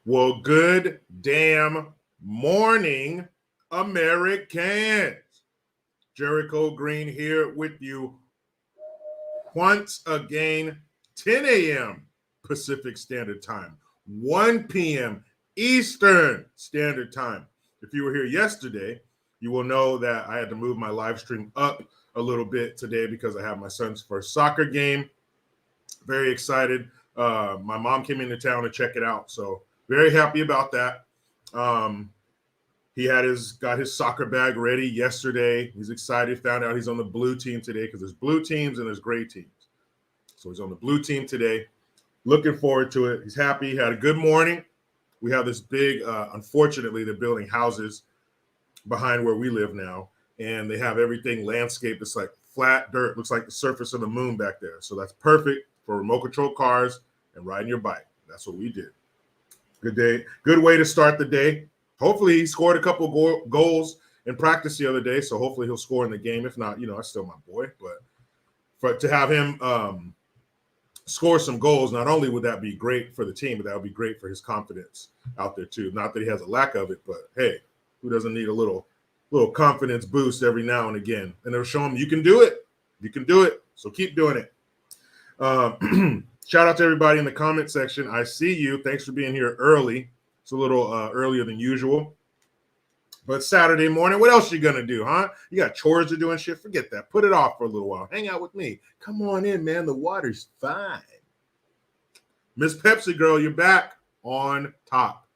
Well, good damn morning, Americans. Jericho Green here with you once again, 10 a.m. Pacific Standard Time, 1 p.m. Eastern Standard Time. If you were here yesterday, you will know that I had to move my live stream up a little bit today because I have my son's first soccer game. Very excited. My mom came into town to check it out, so very happy about that. He got his soccer bag ready yesterday. He's excited. Found out he's on the blue team today because there's blue teams and there's gray teams. So he's on the blue team today. Looking forward to it. He's happy. He had a good morning. We have this big, unfortunately, they're building houses behind where we live now, and they have everything landscaped. It's like flat dirt. Looks like the surface of the moon back there. So that's perfect for remote control cars and riding your bike. That's what we did. Good day. Good way to start the day. Hopefully he scored a couple goals in practice the other day, so hopefully he'll score in the game. If not, that's still my boy. But to have him score some goals, not only would that be great for the team, but that would be great for his confidence out there too. Not that he has a lack of it, but hey, who doesn't need a little confidence boost every now and again? And it'll show him you can do it. You can do it. So keep doing it. Shout out to everybody in the comment section. I see you. Thanks for being here early. It's a little earlier than usual. But Saturday morning, what else you going to do, huh? You got chores to do and shit? Forget that. Put it off for a little while. Hang out with me. Come on in, man. The water's fine. Miss Pepsi Girl, you're back on top.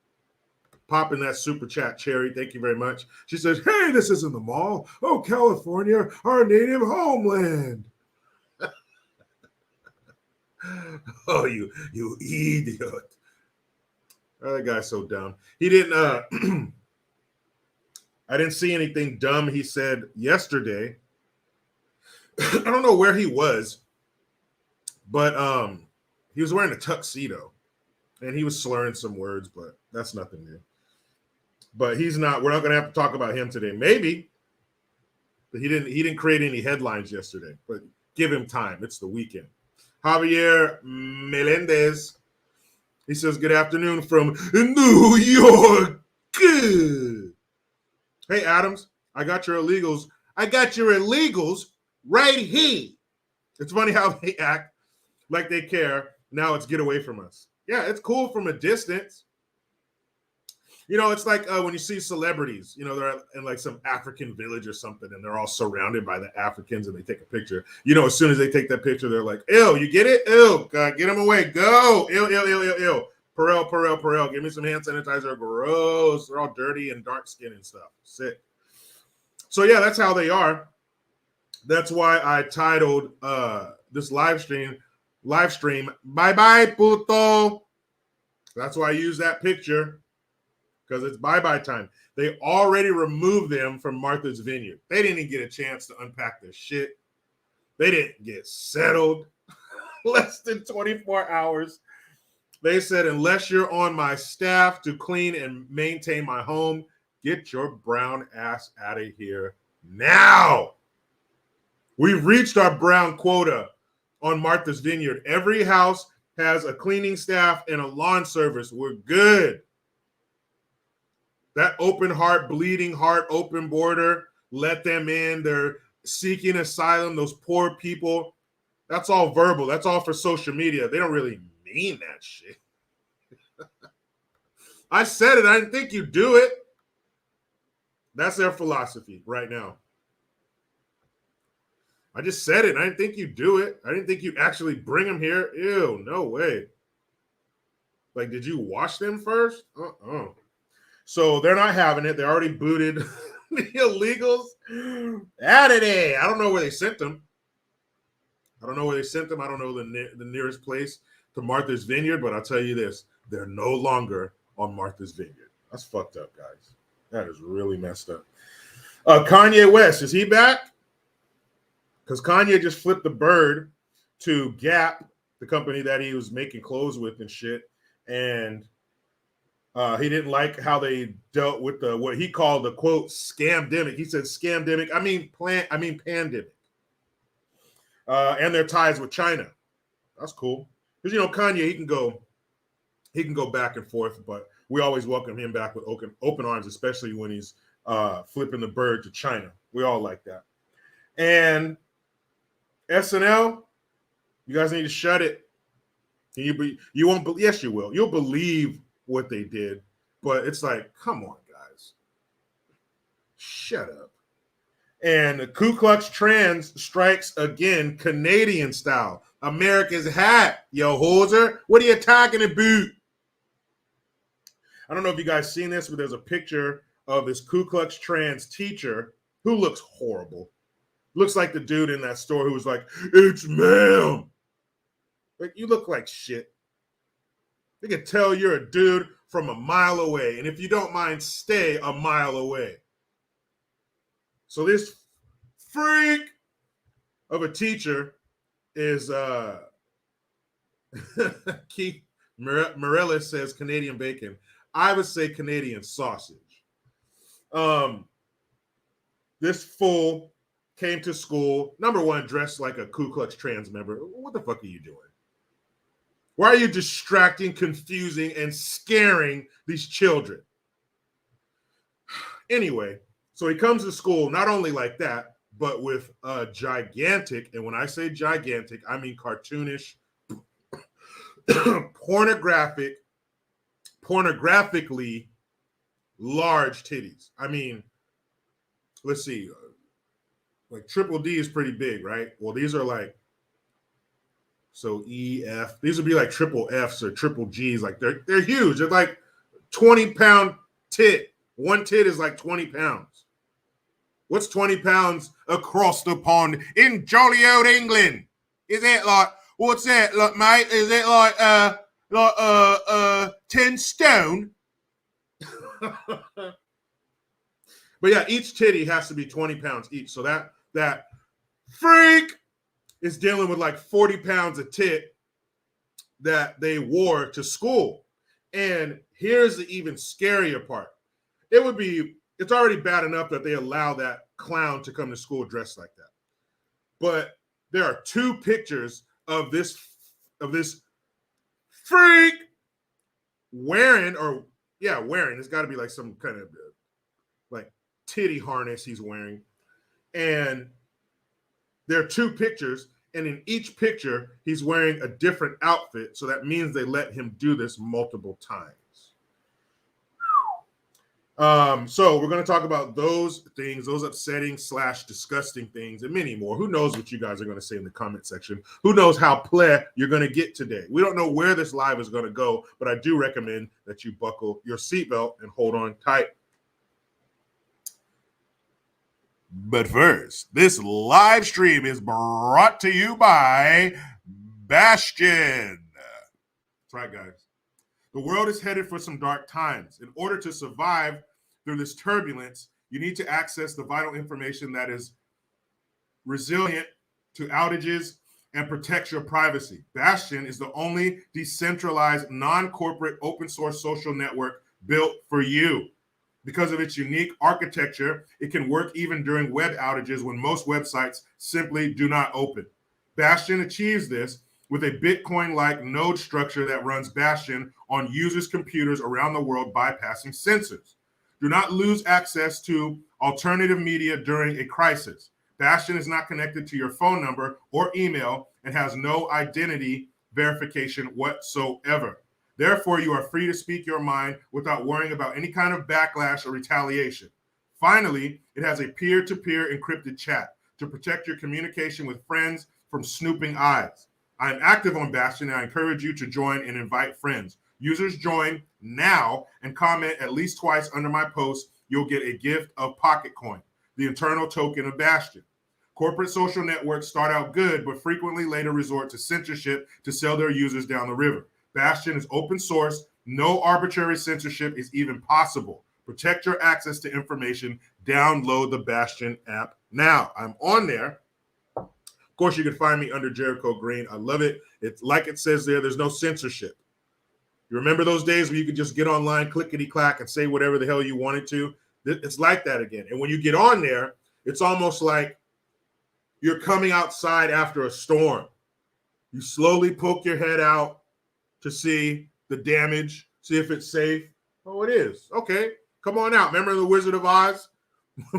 Popping that super chat, Cherry. Thank you very much. She says, hey, this isn't the mall. Oh, California, our native homeland. Oh, you idiot. Oh, that guy's so dumb. He didn't I didn't see anything dumb he said yesterday. I don't know where he was, but he was wearing a tuxedo and he was slurring some words, but that's nothing new. But we're not going to have to talk about him today. Maybe. But he didn't create any headlines yesterday, but give him time. It's the weekend. Javier Melendez. He says, good afternoon from New York. Hey, Adams, I got your illegals. I got your illegals right here. It's funny how they act like they care. Now it's get away from us. Yeah, it's cool from a distance. It's like when you see celebrities, they're in like some African village or something, and they're all surrounded by the Africans, and they take a picture. As soon as they take that picture, they're like, ew, you get it? Ew, God, get them away. Go. Ew, ew, ew, ew, ew. Perel. Give me some hand sanitizer. Gross. They're all dirty and dark skin and stuff. Sick. So, yeah, that's how they are. That's why I titled this live stream, Bye-bye, puto. That's why I use that picture. Because it's bye-bye time. They already removed them from Martha's Vineyard. They didn't even get a chance to unpack their shit. They didn't get settled. Less than 24 hours. They said, unless you're on my staff to clean and maintain my home, get your brown ass out of here now. We've reached our brown quota on Martha's Vineyard. Every house has a cleaning staff and a lawn service. We're good. That open heart, bleeding heart, open border, let them in. They're seeking asylum, those poor people. That's all verbal. That's all for social media. They don't really mean that shit. I said it. I didn't think you'd do it. That's their philosophy right now. I just said it. I didn't think you'd do it. I didn't think you'd actually bring them here. Ew, no way. Like, did you wash them first? So they're not having it. They already booted the illegals out of there. I don't know where they sent them. I don't know the nearest place to Martha's Vineyard, but I'll tell you this. They're no longer on Martha's Vineyard. That's fucked up, guys. That is really messed up. Kanye West, is he back? Because Kanye just flipped the bird to Gap, the company that he was making clothes with and shit, and he didn't like how they dealt with what he called the quote scamdemic. He said scamdemic. I mean pandemic. And their ties with China. That's cool. Because Kanye, he can go back and forth, but we always welcome him back with open arms, especially when he's flipping the bird to China. We all like that. And SNL, you guys need to shut it. You won't. Yes, you will. You'll believe what they did, but it's like, come on, guys, shut up. And the Ku Klux Trans strikes again, Canadian style. America's hat, yo hoser. What are you talking about? I don't know if you guys seen this, but there's a picture of this Ku Klux Trans teacher who looks horrible. Looks like the dude in that store who was like, "It's ma'am." Like, you look like shit. They can tell you're a dude from a mile away. And if you don't mind, stay a mile away. So this freak of a teacher is Keith Morellis says Canadian bacon. I would say Canadian sausage. This fool came to school, number one, dressed like a Ku Klux Trans member. What the fuck are you doing? Why are you distracting, confusing, and scaring these children? Anyway, so he comes to school not only like that, but with a gigantic, and when I say gigantic, I mean cartoonish, pornographically large titties. I mean, let's see, like triple D is pretty big, right? Well, these are like, so E, F, these would be like triple Fs or triple Gs. Like they're huge. They're like 20-pound tit. One tit is like 20 pounds. What's 20 pounds across the pond in jolly old England? Is it like, what's that, like, mate? Is it like 10 stone? But yeah, each titty has to be 20 pounds each. So that freak is dealing with like 40 pounds of tit that they wore to school. And here's the even scarier part. It's already bad enough that they allow that clown to come to school dressed like that. But there are two pictures of this freak wearing, it's got to be like some kind of like titty harness he's wearing. And there are two pictures, and in each picture, he's wearing a different outfit. So that means they let him do this multiple times. So we're going to talk about those things, those upsetting / disgusting things, and many more. Who knows what you guys are going to say in the comment section? Who knows how play you're going to get today? We don't know where this live is going to go, but I do recommend that you buckle your seatbelt and hold on tight. But first, this live stream is brought to you by Bastion. That's right, guys. The world is headed for some dark times. In order to survive through this turbulence, you need to access the vital information that is resilient to outages and protects your privacy. Bastion is the only decentralized, non-corporate, open source social network built for you. Because of its unique architecture, it can work even during web outages when most websites simply do not open. Bastion achieves this with a Bitcoin-like node structure that runs Bastion on users' computers around the world, bypassing censors. Do not lose access to alternative media during a crisis. Bastion is not connected to your phone number or email and has no identity verification whatsoever. Therefore, you are free to speak your mind without worrying about any kind of backlash or retaliation. Finally, it has a peer-to-peer encrypted chat to protect your communication with friends from snooping eyes. I am active on Bastion, and I encourage you to join and invite friends. Users join now and comment at least twice under my post. You'll get a gift of Pocketcoin, the internal token of Bastion. Corporate social networks start out good, but frequently later resort to censorship to sell their users down the river. Bastion is open source. No arbitrary censorship is even possible. Protect your access to information. Download the Bastion app now. I'm on there. Of course, you can find me under Jericho Green. I love it. It's like it says there, there's no censorship. You remember those days where you could just get online, clickety-clack, and say whatever the hell you wanted to? It's like that again. And when you get on there, it's almost like you're coming outside after a storm. You slowly poke your head out to see the damage, see if it's safe. Oh, it is. Okay, come on out. Remember the Wizard of Oz?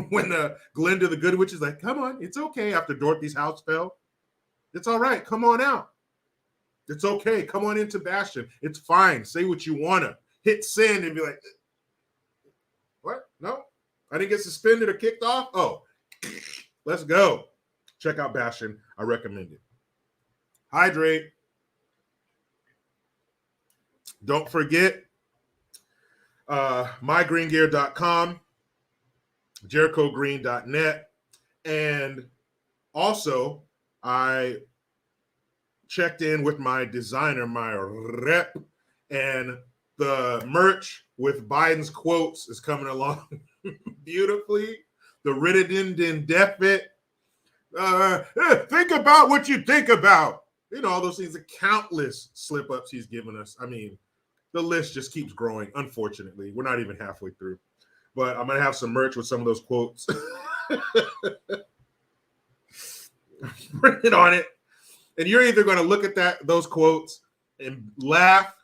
When Glinda the Good Witch is like, come on, it's okay, after Dorothy's house fell. It's all right. Come on out. It's okay. Come on into Bastion. It's fine. Say what you want to. Hit send and be like, what? No? I didn't get suspended or kicked off? Oh, let's go. Check out Bastion. I recommend it. Hydrate. Don't forget mygreengear.com, jerichogreen.net, and also I checked in with my designer, my rep, and the merch with Biden's quotes is coming along beautifully. The Rididin Defit. Think about what you think about. You know, all those things, the countless slip-ups he's given us. I mean, the list just keeps growing, unfortunately. We're not even halfway through. But I'm going to have some merch with some of those quotes. Bring it on it. And you're either going to look at those quotes and laugh,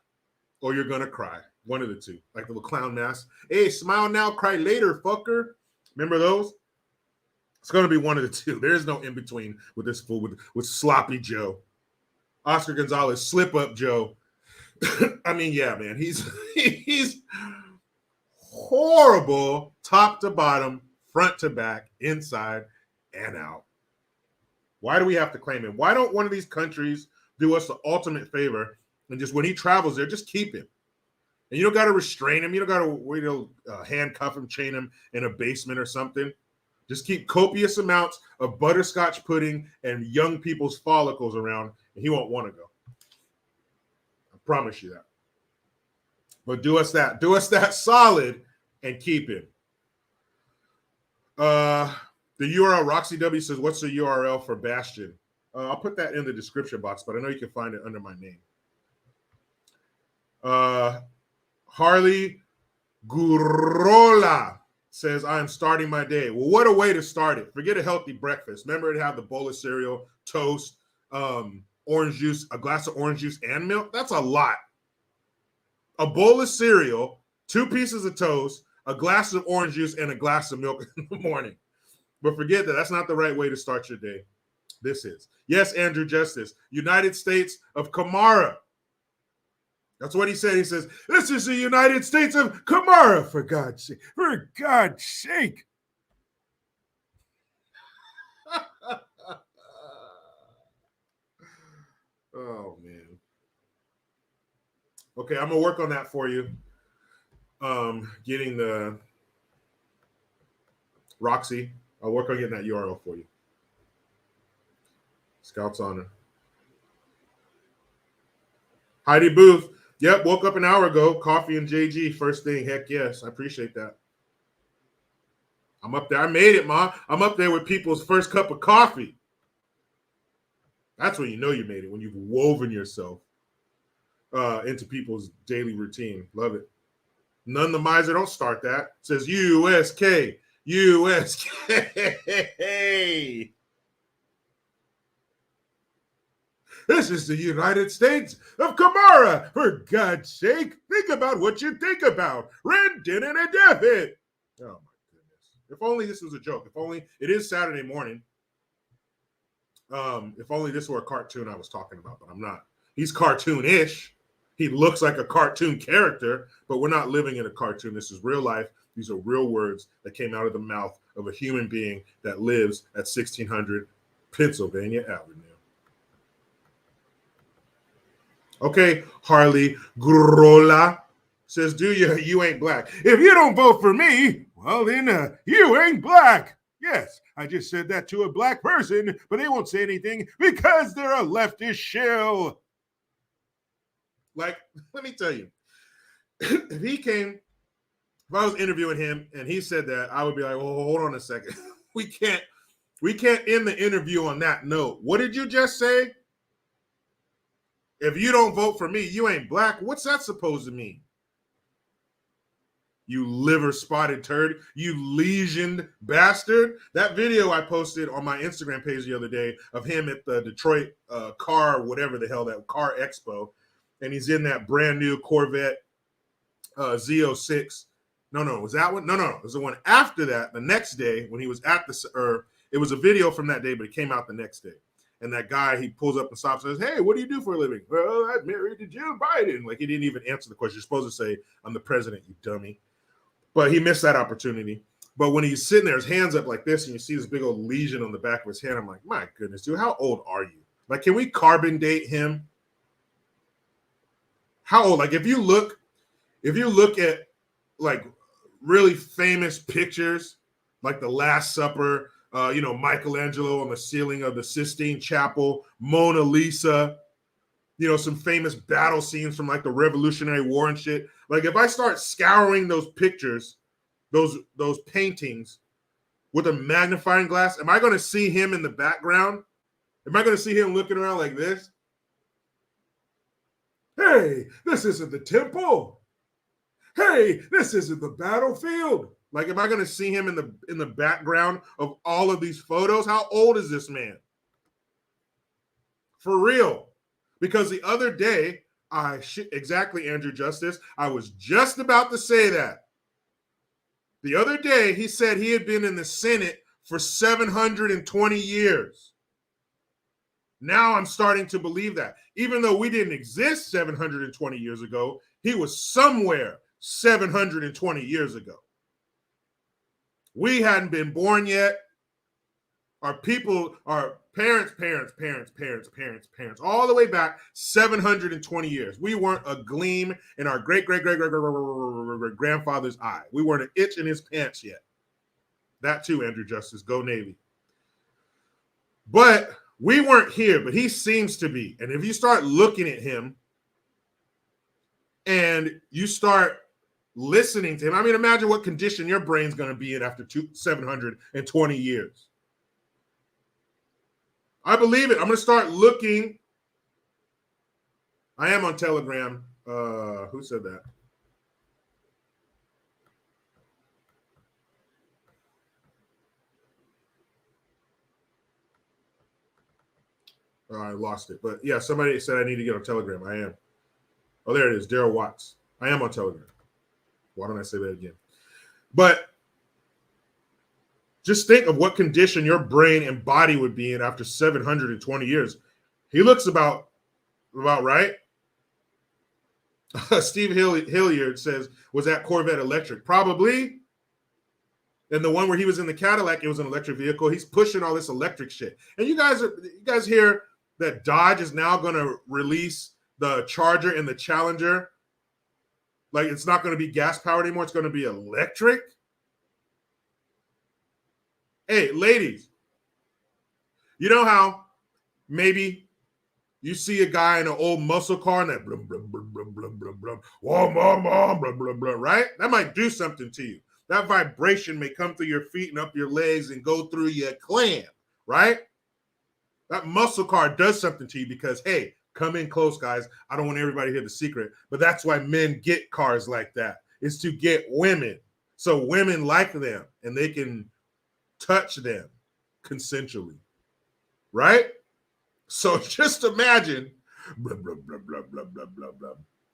or you're going to cry. One of the two. Like the little clown mask. Hey, smile now, cry later, fucker. Remember those? It's going to be one of the two. There is no in between with this fool, with Sloppy Joe. Oscar Gonzalez, Slip Up Joe. I mean, yeah, man. He's horrible top to bottom, front to back, inside and out. Why do we have to claim him? Why don't one of these countries do us the ultimate favor and just, when he travels there, just keep him? And you don't got to restrain him. You don't got to handcuff him, chain him in a basement or something. Just keep copious amounts of butterscotch pudding and young people's follicles around, and he won't want to go. I promise you that. But do us that solid and keep him. The URL, Roxy W says, what's the URL for Bastion? I'll put that in the description box, but I know you can find it under my name. Harley Gurola says, I am starting my day. Well, what a way to start it. Forget a healthy breakfast. Remember to have the bowl of cereal, toast, orange juice, a glass of orange juice and milk. That's a lot. A bowl of cereal, 2 pieces of toast, a glass of orange juice, and a glass of milk in the morning. But forget that. That's not the right way to start your day. This is. Yes, Andrew Justice. United States of Kamara. That's what he said. He says, this is the United States of Kamara, for God's sake. For God's sake. Oh, man. Okay, I'm going to work on that for you. Getting the Roxy. I'll work on getting that URL for you. Scout's Honor. Heidi Booth. Yep, woke up an hour ago. Coffee and JG first thing. Heck yes, I appreciate that. I'm up there. I made it, Ma. I'm up there with people's first cup of coffee. That's when you know you made it, when you've woven yourself into people's daily routine. Love it. None the miser, don't start that. It says USK. USK. This is the United States of Kamara. For God's sake, think about what you think about. Red, din, and a debit. Oh, my goodness. If only this was a joke. If only it is Saturday morning. If only this were a cartoon I was talking about, but I'm not. He's cartoon-ish. He looks like a cartoon character, but we're not living in a cartoon. This is real life. These are real words that came out of the mouth of a human being that lives at 1600 Pennsylvania Avenue. Okay, Harley Grola says, do you ain't black. If you don't vote for me, well, then you ain't black. Yes, I just said that to a black person, but they won't say anything because they're a leftist shill. Like, let me tell you, if I was interviewing him and he said that, I would be like, well, hold on a second. We can't end the interview on that note. What did you just say? If you don't vote for me, you ain't black. What's that supposed to mean? You liver-spotted turd. You lesioned bastard. That video I posted on my Instagram page the other day of him at the Detroit car, whatever the hell, that car expo. And he's in that brand new Corvette Z06. No, was that one? No, it was the one after that. The next day when he was at it was a video from that day, but it came out the next day. And that guy, he pulls up and stops and says, "Hey, what do you do for a living?" "Well, I'm married to Jill Biden." Like, he didn't even answer the question. You're supposed to say, "I'm the president, you dummy." But he missed that opportunity. But when he's sitting there, his hands up like this, and you see this big old lesion on the back of his hand, I'm like, my goodness, dude, how old are you? Like, can we carbon date him? How old? Like, if you look at like really famous pictures, like the Last Supper, Michelangelo on the ceiling of the Sistine Chapel, Mona Lisa, some famous battle scenes from like the Revolutionary War and shit. Like, if I start scouring those pictures, those paintings with a magnifying glass, am I going to see him in the background? Am I going to see him looking around like this? "Hey, this isn't the temple. Hey, this isn't the battlefield." Like, am I going to see him in the background of all of these photos? How old is this man? For real. Because the other day, exactly, Andrew Justice, I was just about to say that. The other day, he said he had been in the Senate for 720 years. Now I'm starting to believe that. Even though we didn't exist 720 years ago, he was somewhere 720 years ago. We hadn't been born yet. Our parents, all the way back 720 years. We weren't a gleam in our great-great-great-great-grandfather's eye. We weren't an itch in his pants yet. That too, Andrew Justice. Go Navy. But we weren't here, but he seems to be. And if you start looking at him and you start listening to him, I mean, imagine what condition your brain's going to be in after 720 years. I believe it. I'm going to start looking. I am on Telegram. Who said that? I lost it. But yeah, somebody said I need to get on Telegram. I am. Oh, there it is. Daryl Watts. I am on Telegram. Why don't I say that again? But just think of what condition your brain and body would be in after 720 years. He looks about right. Steve Hilliard says, was that Corvette electric? Probably. And the one where he was in the Cadillac, it was an electric vehicle. He's pushing all this electric shit. And you guys hear that Dodge is now going to release the Charger and the Challenger? Like, it's not going to be gas powered anymore. It's going to be electric. Hey, ladies, you know how maybe you see a guy in an old muscle car and that blum, blum, blum, blum, blum, blum, blum, whoa, mom, blum, blum, blum, right? That might do something to you. That vibration may come through your feet and up your legs and go through your clam, right? That muscle car does something to you because, hey, come in close, guys. I don't want everybody to hear the secret, but that's why men get cars like that. It's to get women. So women like them and they can touch them consensually, right? So just imagine, blah, blah, blah, blah, blah, blah, blah, blah,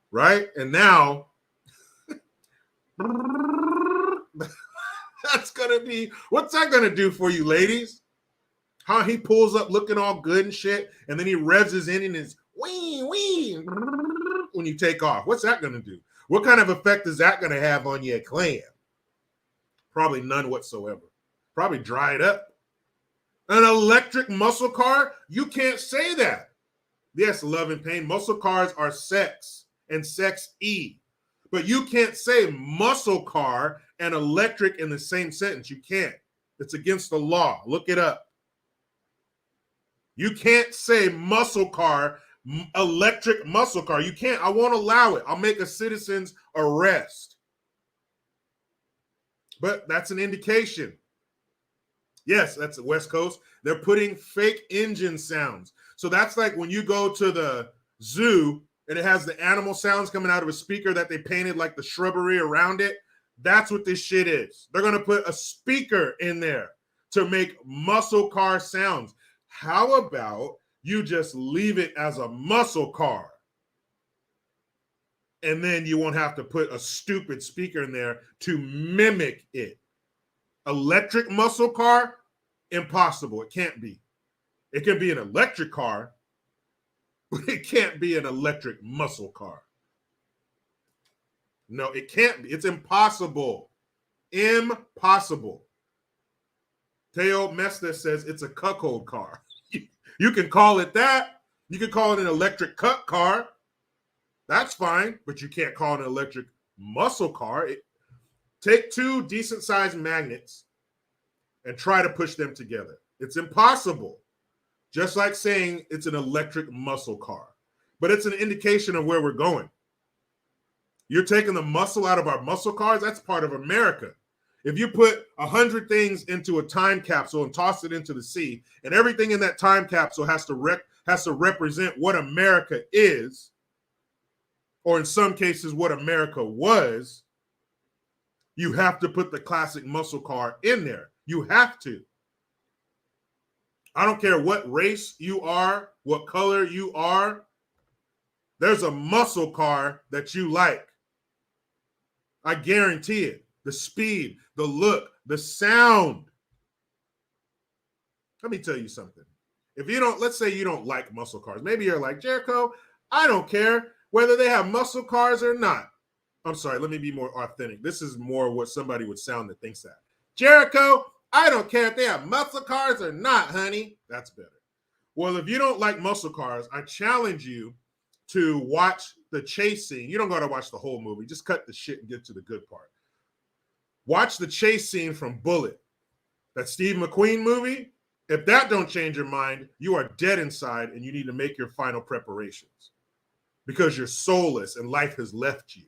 right? And now, that's going to be, what's that going to do for you, ladies? How he pulls up looking all good and shit, and then he revs his engine and it's wee, when you take off. What's that going to do? What kind of effect is that going to have on your clam? Probably none whatsoever. Probably dry it up. An electric muscle car? You can't say that. Yes, love and pain. Muscle cars are sex and sex-y. But you can't say muscle car and electric in the same sentence. You can't. It's against the law. Look it up. You can't say muscle car, electric muscle car. You can't. I won't allow it. I'll make a citizen's arrest. But that's an indication. Yes, that's the West Coast. They're putting fake engine sounds. So that's like when you go to the zoo and it has the animal sounds coming out of a speaker that they painted like the shrubbery around it. That's what this shit is. They're going to put a speaker in there to make muscle car sounds. How about you just leave it as a muscle car and then you won't have to put a stupid speaker in there to mimic it. Electric muscle car, impossible. It can't be. It can be an electric car, but it can't be an electric muscle car. No, it can't be. It's impossible. Impossible. Teo Mesta says it's a cuckold car. You can call it that. You can call it an electric cuck car. That's fine, but you can't call it an electric muscle car. Take two decent-sized magnets and try to push them together. It's impossible. Just like saying it's an electric muscle car. But it's an indication of where we're going. You're taking the muscle out of our muscle cars. That's part of America. If you put 100 things into a time capsule and toss it into the sea, and everything in that time capsule has to represent what America is, or in some cases what America was, you have to put the classic muscle car in there. You have to. I don't care what race you are, what color you are. There's a muscle car that you like. I guarantee it. The speed, the look, the sound. Let me tell you something. If you don't, let's say you don't like muscle cars. Maybe you're like, Jericho, I don't care whether they have muscle cars or not. I'm sorry, let me be more authentic. This is more what somebody would sound that thinks that. Jericho, I don't care if they have muscle cars or not, honey. That's better. Well, if you don't like muscle cars, I challenge you to watch the chase scene. You don't got to watch the whole movie. Just cut the shit and get to the good part. Watch the chase scene from Bullet, that Steve McQueen movie. If that don't change your mind, you are dead inside and you need to make your final preparations because you're soulless and life has left you.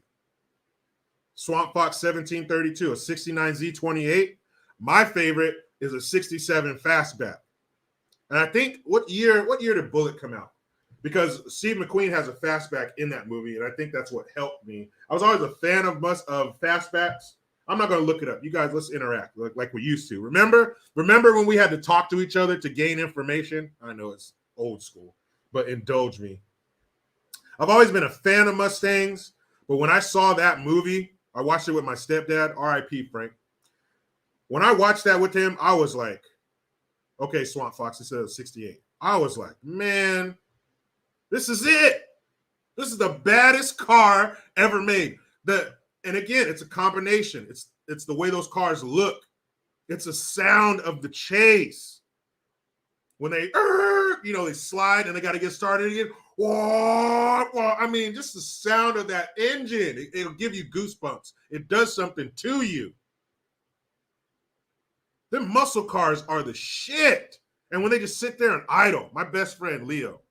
Swamp Fox 1732, a 69 Z28. My favorite is a 67 Fastback. And I think, what year did Bullet come out? Because Steve McQueen has a fastback in that movie, and I think that's what helped me. I was always a fan of fastbacks. I'm not going to look it up. You guys, let's interact like we used to. Remember when we had to talk to each other to gain information? I know it's old school, but indulge me. I've always been a fan of Mustangs, but when I saw that movie, I watched it with my stepdad, R.I.P. Frank. When I watched that with him, I was like, okay, Swamp Fox, instead of 68. I was like, man, this is it. This is the baddest car ever made. And again, it's a combination. It's the way those cars look. It's a sound of the chase. When they slide and they got to get started again. I mean, just the sound of that engine. It'll give you goosebumps. It does something to you. Them muscle cars are the shit. And when they just sit there and idle, my best friend, Leo,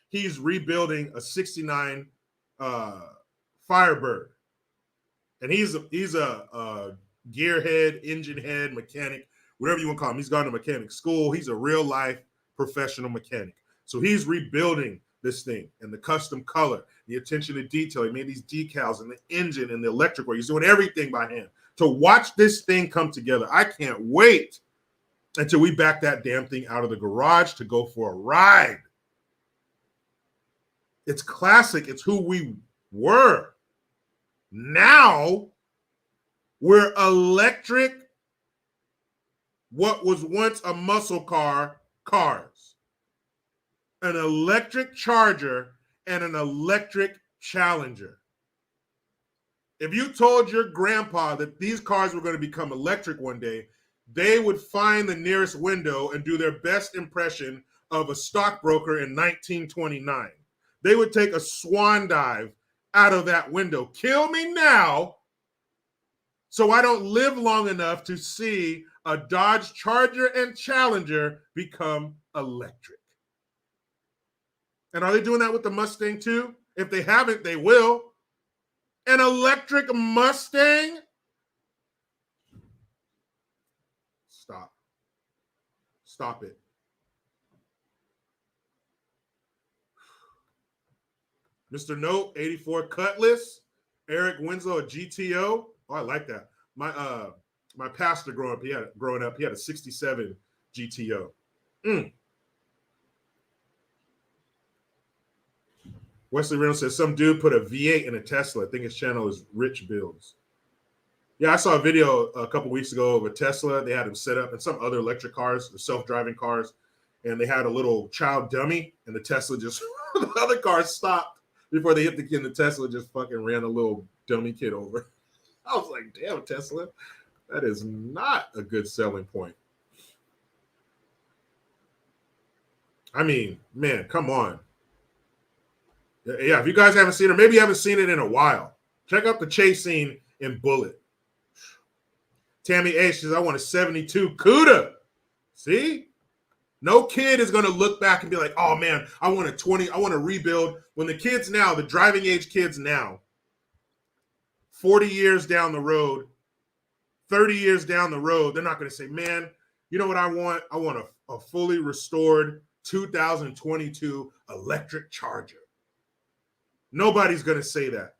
he's rebuilding a 69 Firebird. And he's a gearhead, engine head, mechanic, whatever you want to call him. He's gone to mechanic school. He's a real life professional mechanic. So he's rebuilding this thing and the custom color, the attention to detail. He made these decals and the engine and the electric work. He's doing everything by hand. To watch this thing come together, I can't wait until we back that damn thing out of the garage to go for a ride. It's classic. It's who we were. Now we're electric, what was once a muscle car, cars. An electric Charger and an electric Challenger. If you told your grandpa that these cars were going to become electric one day, they would find the nearest window and do their best impression of a stockbroker in 1929. They would take a swan dive out of that window. Kill me now so I don't live long enough to see a Dodge Charger and Challenger become electric. And are they doing that with the Mustang too? If they haven't, they will. An electric Mustang? Stop it. Mr. Note, 84 Cutlass. Eric Winslow, a GTO. Oh, I like that. My pastor growing up, he had a 67 GTO. Wesley Reynolds says some dude put a V8 in a Tesla. I think his channel is Rich Builds. Yeah, I saw a video a couple weeks ago of a Tesla. They had him set up, and some other electric cars, self-driving cars, and they had a little child dummy, and the Tesla just, the other cars stopped before they hit the kid, and the Tesla just fucking ran a little dummy kid over. I was like, damn, Tesla, that is not a good selling point. I mean, man, come on. Yeah, if you guys haven't seen it, or maybe you haven't seen it in a while, check out the chase scene in Bullet. Tammy A says, I want a 72 CUDA. See? No kid is going to look back and be like, oh, man, I want a 20. I want to rebuild. When the kids now, the driving age kids now, 40 years down the road, 30 years down the road, they're not going to say, man, you know what I want? I want a fully restored 2022 electric Charger. Nobody's going to say that.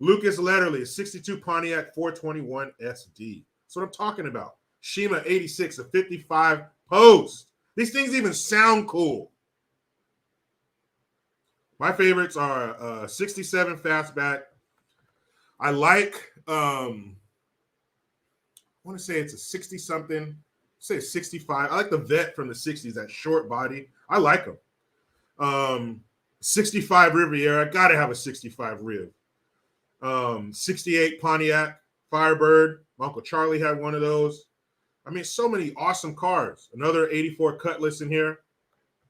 Lucas Letterly, 62 Pontiac 421 SD. That's what I'm talking about. Shima 86, a 55 Post. These things even sound cool. My favorites are 67 Fastback. I like, I want to say it's a 60-something. Say 65. I like the Vet from the 60s, that short body. I like them. 65 Riviera. I got to have a 65 Riv. 68 Pontiac Firebird. My Uncle Charlie had one of those. I mean, so many awesome cars. Another 84 Cutlass in here.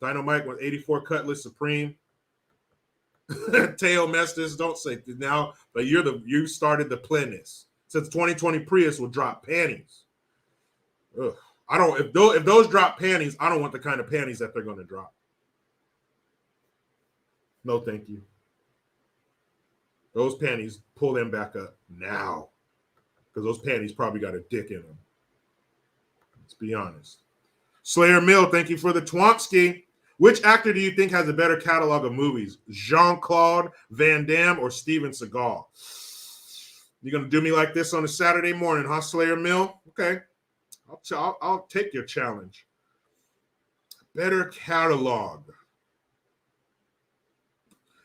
Dynamite with 84 Cutlass Supreme. Teo Mestis, don't say now, but you started the plainness. Since 2020 Prius will drop panties. Ugh. I don't, if those drop panties, I don't want the kind of panties that they're going to drop. No, thank you. Those panties, pull them back up now. Because those panties probably got a dick in them. Let's be honest. Slayer Mill, thank you for the Twansky. Which actor do you think has a better catalog of movies? Jean-Claude Van Damme or Steven Seagal? You're going to do me like this on a Saturday morning, huh, Slayer Mill? Okay. I'll take your challenge. Better catalog.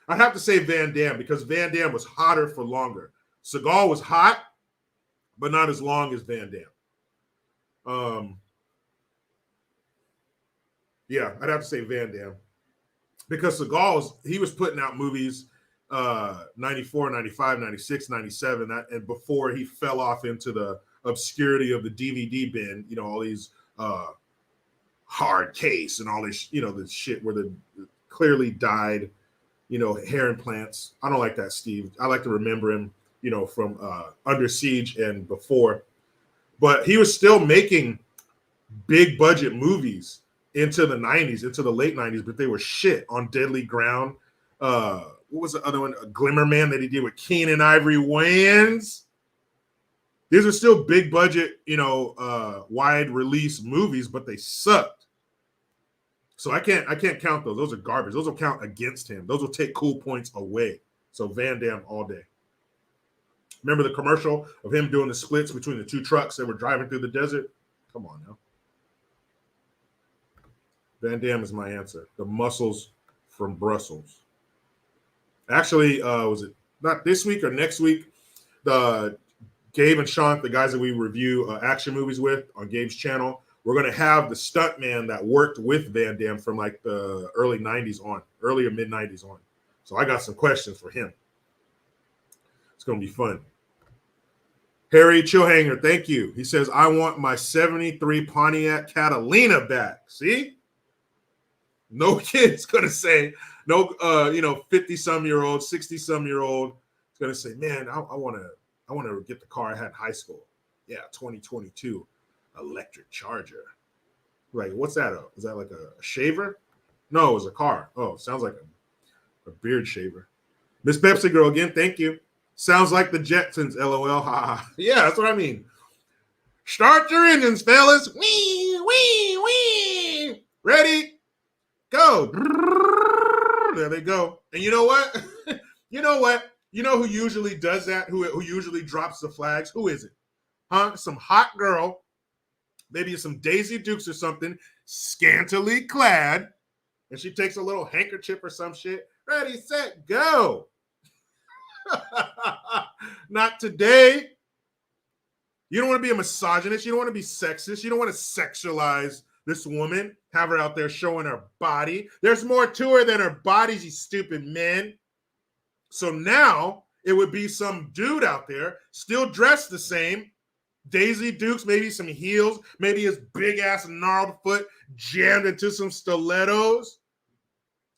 I'd have to say Van Damme because Van Damme was hotter for longer. Seagal was hot, but not as long as Van Damme. Yeah, I'd have to say Van Damme because Seagal was putting out movies 94, 95, 96, 97, and before he fell off into the obscurity of the DVD bin, all these hard case and all this, this shit where the clearly dyed, hair implants. I don't like that, Steve. I like to remember him, from Under Siege and before. But he was still making big budget movies into the 90s, into the late 90s, but they were shit. On Deadly Ground. What was the other one? A Glimmer Man that he did with Keenan Ivory Wayans. These are still big budget, wide release movies, but they sucked. So I can't count those. Those are garbage. Those will count against him. Those will take cool points away. So Van Damme all day. Remember the commercial of him doing the splits between the two trucks that were driving through the desert? Come on now. Van Damme is my answer. The muscles from Brussels. Actually, was it not this week or next week? The Gabe and Sean, the guys that we review action movies with on Gabe's channel, we're going to have the stuntman that worked with Van Damme from like the early 90s on, early or mid 90s on. So I got some questions for him. It's going to be fun. Harry Chillhanger, thank you. He says, I want my 73 Pontiac Catalina back. See? No kid's going to say, no, 50-some-year-old, 60-some-year-old is going to say, man, I want to get the car I had in high school. Yeah, 2022 electric Charger. Like, what's that? Is that like a shaver? No, it was a car. Oh, sounds like a beard shaver. Miss Pepsi Girl, again, thank you. Sounds like the Jetsons, LOL. Ha. Yeah, that's what I mean. Start your engines, fellas. Wee, wee, wee. Ready? Go. There they go. And you know what? You know what? You know who usually does that? Who usually drops the flags? Who is it? Huh? Some hot girl. Maybe some Daisy Dukes or something, scantily clad. And she takes a little handkerchief or some shit, Ready, set, go. Not today. You don't want to be a misogynist. You don't want to be sexist. You don't want to sexualize this woman, have her out there showing her body. There's more to her than her bodies, you stupid men. So now it would be some dude out there still dressed the same, Daisy Dukes, maybe some heels, maybe his big ass gnarled foot jammed into some stilettos,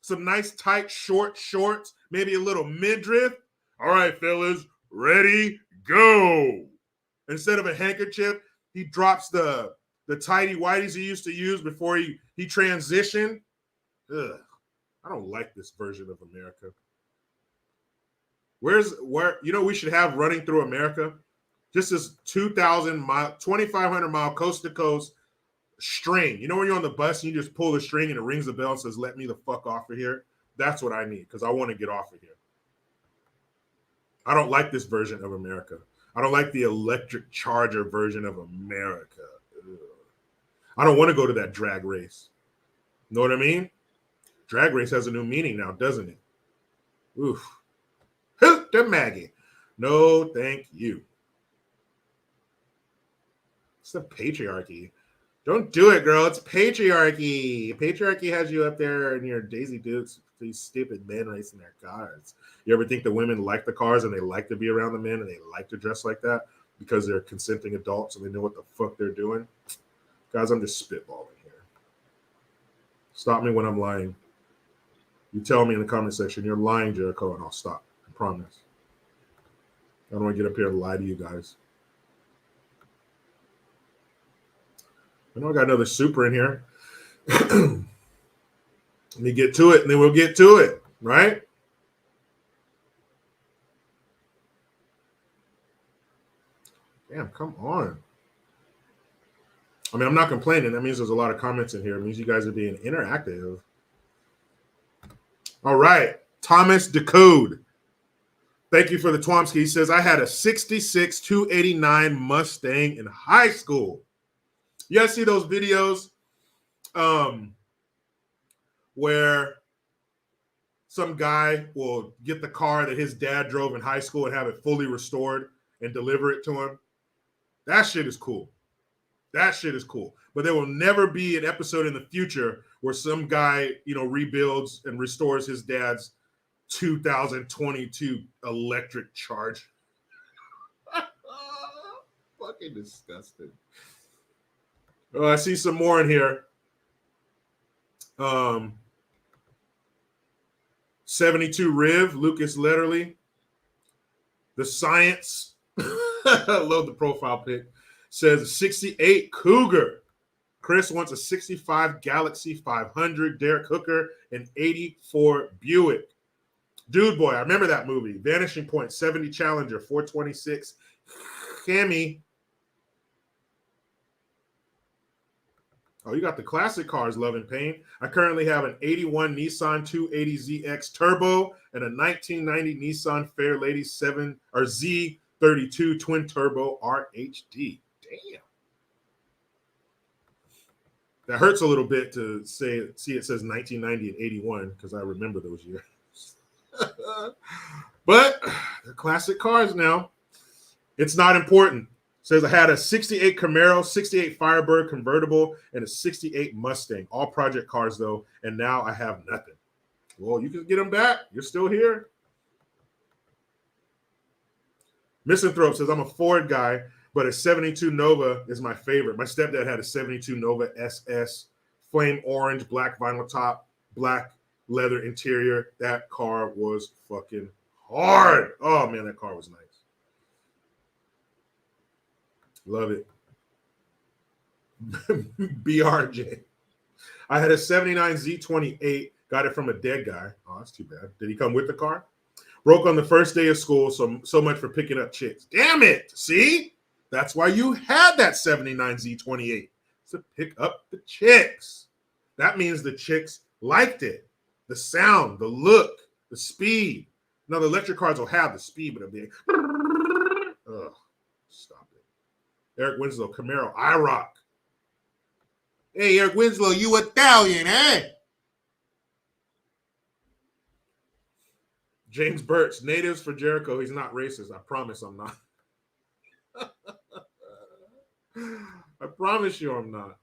some nice tight short shorts, maybe a little midriff. All right, fellas, ready, go. Instead of a handkerchief, he drops the tighty whities he used to use before he transitioned. Ugh, I don't like this version of America. Where we should have running through America? Just this 2,000 mile, 2,500 mile coast to coast string. You know when you're on the bus and you just pull the string and it rings the bell and says, "Let me the fuck off of here." That's what I need because I want to get off of here. I don't like this version of America. I don't like the electric charger version of America. Ugh. I don't want to go to that drag race. Know what I mean? Drag race has a new meaning now, doesn't it? Oof. Hoot to Maggie. No, thank you. It's the patriarchy. Don't do it, girl. It's patriarchy. Patriarchy has you up there in your Daisy Dukes, these stupid men racing their cars. You ever think the women like the cars and they like to be around the men and they like to dress like that because they're consenting adults and they know what the fuck they're doing? Guys, I'm just spitballing here. Stop me when I'm lying. You tell me in the comment section, you're lying, Jericho, and I'll stop. I promise. I don't want to get up here and lie to you guys. I know I got another super in here. Let me get to it, and then we'll get to it, right? Damn, come on. I mean, I'm not complaining. That means there's a lot of comments in here. It means you guys are being interactive. All right. Thomas Decode. Thank you for the Twomsky. He says, I had a 66 289 Mustang in high school. You guys see those videos where some guy will get the car that his dad drove in high school and have it fully restored and deliver it to him? That shit is cool. That shit is cool. But there will never be an episode in the future where some guy, rebuilds and restores his dad's 2022 electric charge. Fucking disgusting. I see some more in here. 72 Riv, Lucas Letterly. The Science, I love the profile pic, says 68 Cougar. Chris wants a 65 Galaxy 500, Derek Hooker, an 84 Buick. Dude Boy, I remember that movie. Vanishing Point, 70 Challenger, 426 Hemi. Oh, you got the classic cars, Love and Pain. I currently have an 81 Nissan 280ZX Turbo and a 1990 Nissan Fairlady Z32 Twin Turbo RHD. Damn. That hurts a little bit to see it says 1990 and 81 because I remember those years. But they're classic cars now. It's not important. Says I had a 68 Camaro, 68 Firebird convertible, and a 68 Mustang. All project cars, though, and now I have nothing. Well, you can get them back. You're still here. Misanthrope says, I'm a Ford guy, but a 72 Nova is my favorite. My stepdad had a 72 Nova SS, flame orange, black vinyl top, black leather interior. That car was fucking hard. Oh, man, that car was nice. Love it. BRJ. I had a 79 Z28. Got it from a dead guy. Oh, that's too bad. Did he come with the car? Broke on the first day of school. So much for picking up chicks. Damn it. See? That's why you had that 79 Z28. To pick up the chicks. That means the chicks liked it. The sound, the look, the speed. Now, the electric cars will have the speed, but it'll be ugh. Stop. Eric Winslow, Camaro, IROC. Hey, Eric Winslow, you Italian, eh? James Birch, natives for Jericho. He's not racist. I promise I'm not. I promise you I'm not.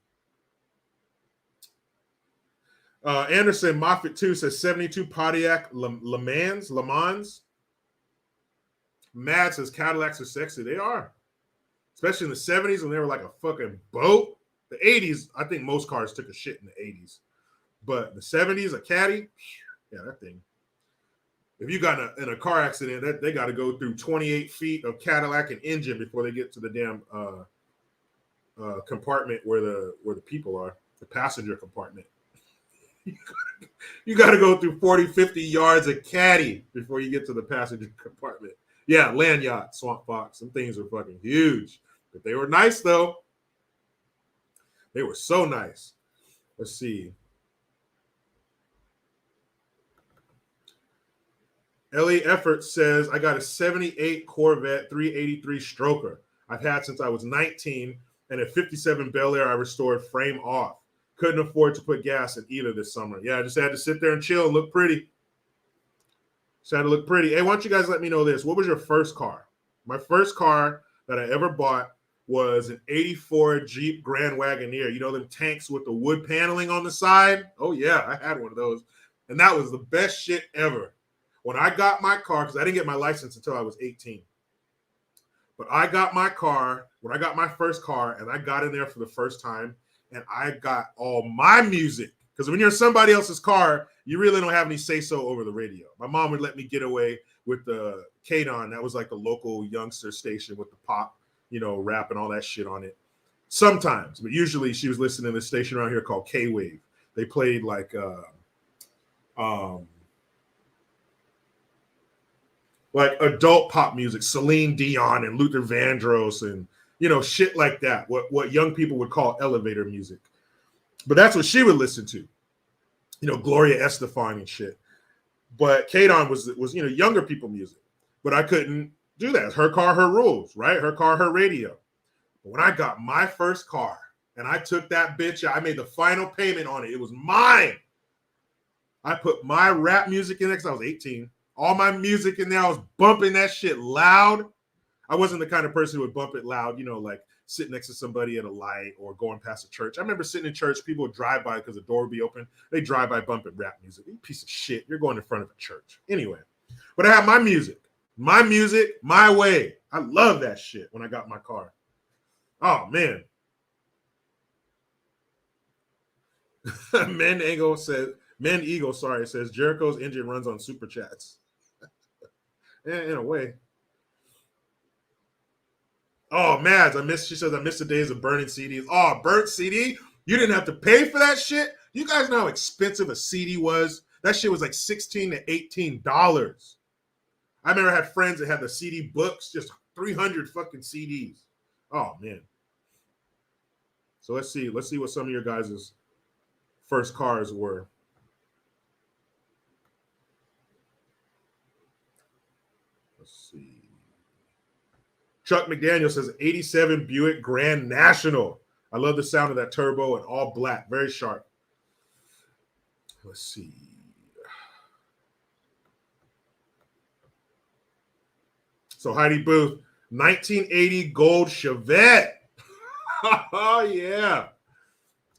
Anderson Moffitt 2 says 72 Pontiac Le Mans. Mad says Cadillacs are sexy. They are. Especially in the 70s when they were like a fucking boat. The 80s, I think most cars took a shit in the 80s. But the 70s, a Caddy, yeah, that thing. If you got in a car accident, they got to go through 28 feet of Cadillac and engine before they get to the damn compartment where the people are, the passenger compartment. You got to go through 40, 50 yards of caddy before you get to the passenger compartment. Yeah, land yacht, Swamp Fox. Some things are fucking huge. But they were nice, though. They were so nice. Let's see. Ellie Effort says, I got a 78 Corvette 383 stroker I've had since I was 19, and a 57 Bel Air I restored frame off. Couldn't afford to put gas in either this summer. Yeah, I just had to sit there and chill and look pretty. Just had to look pretty. Hey, why don't you guys let me know this? What was your first car? My first car that I ever bought was an 84 Jeep Grand Wagoneer. You know them tanks with the wood paneling on the side? Oh, yeah, I had one of those. And that was the best shit ever. When I got my car, because I didn't get my license until I was 18. But I got my car, when I got my first car, and I got in there for the first time, and I got all my music. Because when you're in somebody else's car, you really don't have any say-so over the radio. My mom would let me get away with the K-Don. That was like the local youngster station with the pop, rap and all that shit on it. Sometimes, but usually she was listening to a station around here called K-Wave. They played like adult pop music, Celine Dion and Luther Vandross and, shit like that. What young people would call elevator music. But that's what she would listen to. Gloria Estefan and shit. But K-Don was younger people music. But I couldn't do that. Her car, her rules, right? Her car, her radio. But when I got my first car and I took that bitch, I made the final payment on it. It was mine. I put my rap music in there because I was 18. All my music in there, I was bumping that shit loud. I wasn't the kind of person who would bump it loud, like sitting next to somebody at a light or going past a church. I remember sitting in church, people would drive by because the door would be open. They drive by bumping rap music. You piece of shit, you're going in front of a church. Anyway, but I have my music, my way. I love that shit when I got my car. Oh, man. Men Eagle says Jericho's engine runs on super chats. In a way. Oh, Mads, she says, I miss the days of burning CDs. Oh, burnt CD? You didn't have to pay for that shit? You guys know how expensive a CD was? That shit was like $16 to $18. I remember I had friends that had the CD books, just 300 fucking CDs. Oh, man. So let's see what some of your guys' first cars were. Let's see. Chuck McDaniel says 87 Buick Grand National. I love the sound of that turbo and all black, very sharp. Let's see. So Heidi Booth, 1980 gold Chevette. Oh, yeah.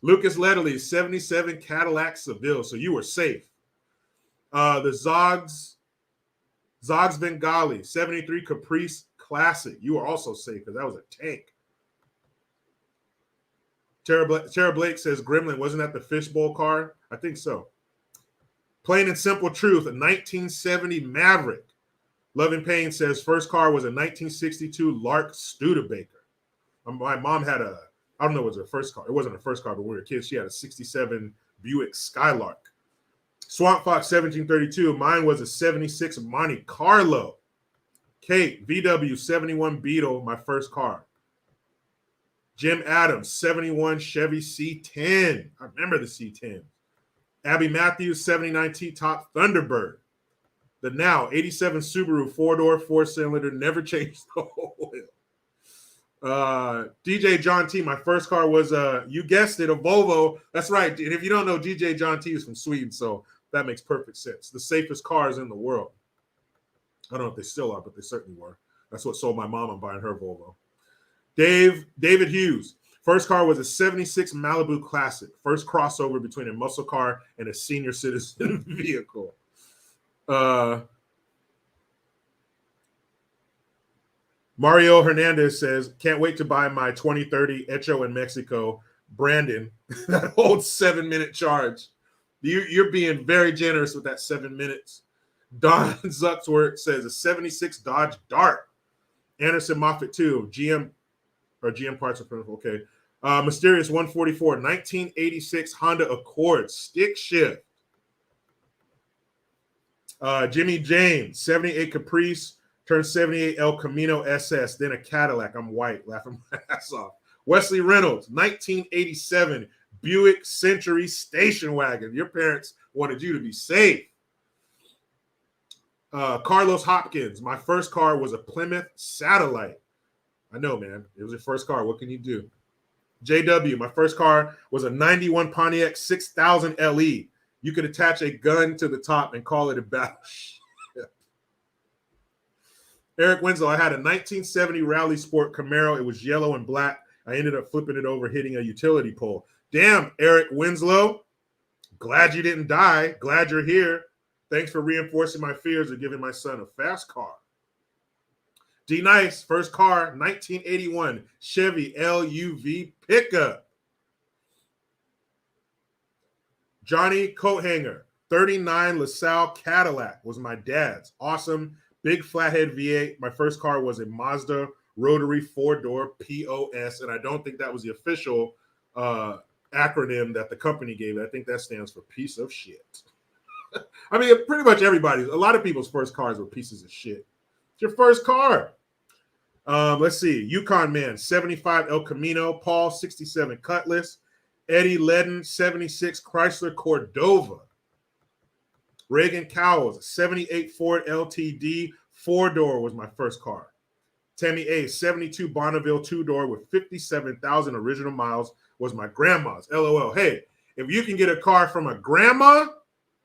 Lucas Ledley, 77 Cadillac Seville. So you were safe. The Zogs Bengali, 73 Caprice Classic. You were also safe because that was a tank. Tara Blake says Gremlin, wasn't that the fishbowl car? I think so. Plain and Simple Truth, a 1970 Maverick. Loving Pain says first car was a 1962 Lark Studebaker. My mom had I don't know, it was her first car. It wasn't her first car, but when we were kids, she had a 67 Buick Skylark. Swamp Fox 1732. Mine was a 76 Monte Carlo. Kate, VW 71 Beetle, my first car. Jim Adams, 71 Chevy C10. I remember the C10. Abby Matthews, 79 T-Top Thunderbird. The now 87 Subaru 4-door, 4-cylinder, never changed the oil. DJ John T, my first car was, you guessed it, a Volvo. That's right. And if you don't know, DJ John T is from Sweden, so that makes perfect sense. The safest cars in the world. I don't know if they still are, but they certainly were. That's what sold my mom on buying her Volvo. David Hughes. First car was a 76 Malibu Classic. First crossover between a muscle car and a senior citizen vehicle. Mario Hernandez says, can't wait to buy my 2030 Echo in Mexico. Brandon, that holds 7-minute charge. You're being very generous with that 7 minutes. Don Zucksworth says a 76 Dodge Dart. Anderson Moffett too. GM parts are okay. Mysterious 144, 1986 Honda Accord, stick shift. Jimmy James, 78 Caprice, turned 78 El Camino SS, then a Cadillac. I'm white, laughing my ass off. Wesley Reynolds, 1987 Buick Century station wagon. Your parents wanted you to be safe. Carlos Hopkins, my first car was a Plymouth Satellite. I know, man. It was your first car. What can you do? JW, my first car was a 91 Pontiac 6000 LE. You could attach a gun to the top and call it a battleship. Eric Winslow, I had a 1970 Rally Sport Camaro. It was yellow and black. I ended up flipping it over, hitting a utility pole. Damn, Eric Winslow. Glad you didn't die. Glad you're here. Thanks for reinforcing my fears of giving my son a fast car. D Nice, first car, 1981 Chevy LUV pickup. Johnny Coathanger, 39 LaSalle Cadillac was my dad's. Awesome, big flathead V8. My first car was a Mazda rotary 4-door POS, and I don't think that was the official acronym that the company gave. I think that stands for piece of shit. I mean, pretty much everybody's, a lot of people's first cars were pieces of shit. It's your first car. Let's see. Yukon Man, 75 El Camino. Paul, 67 Cutlass. Eddie Ledden, 76 Chrysler Cordova. Reagan Cowles, 78 Ford LTD. 4-door was my first car. Tammy A, 72 Bonneville 2-door with 57,000 original miles was my grandma's. LOL. Hey, if you can get a car from a grandma,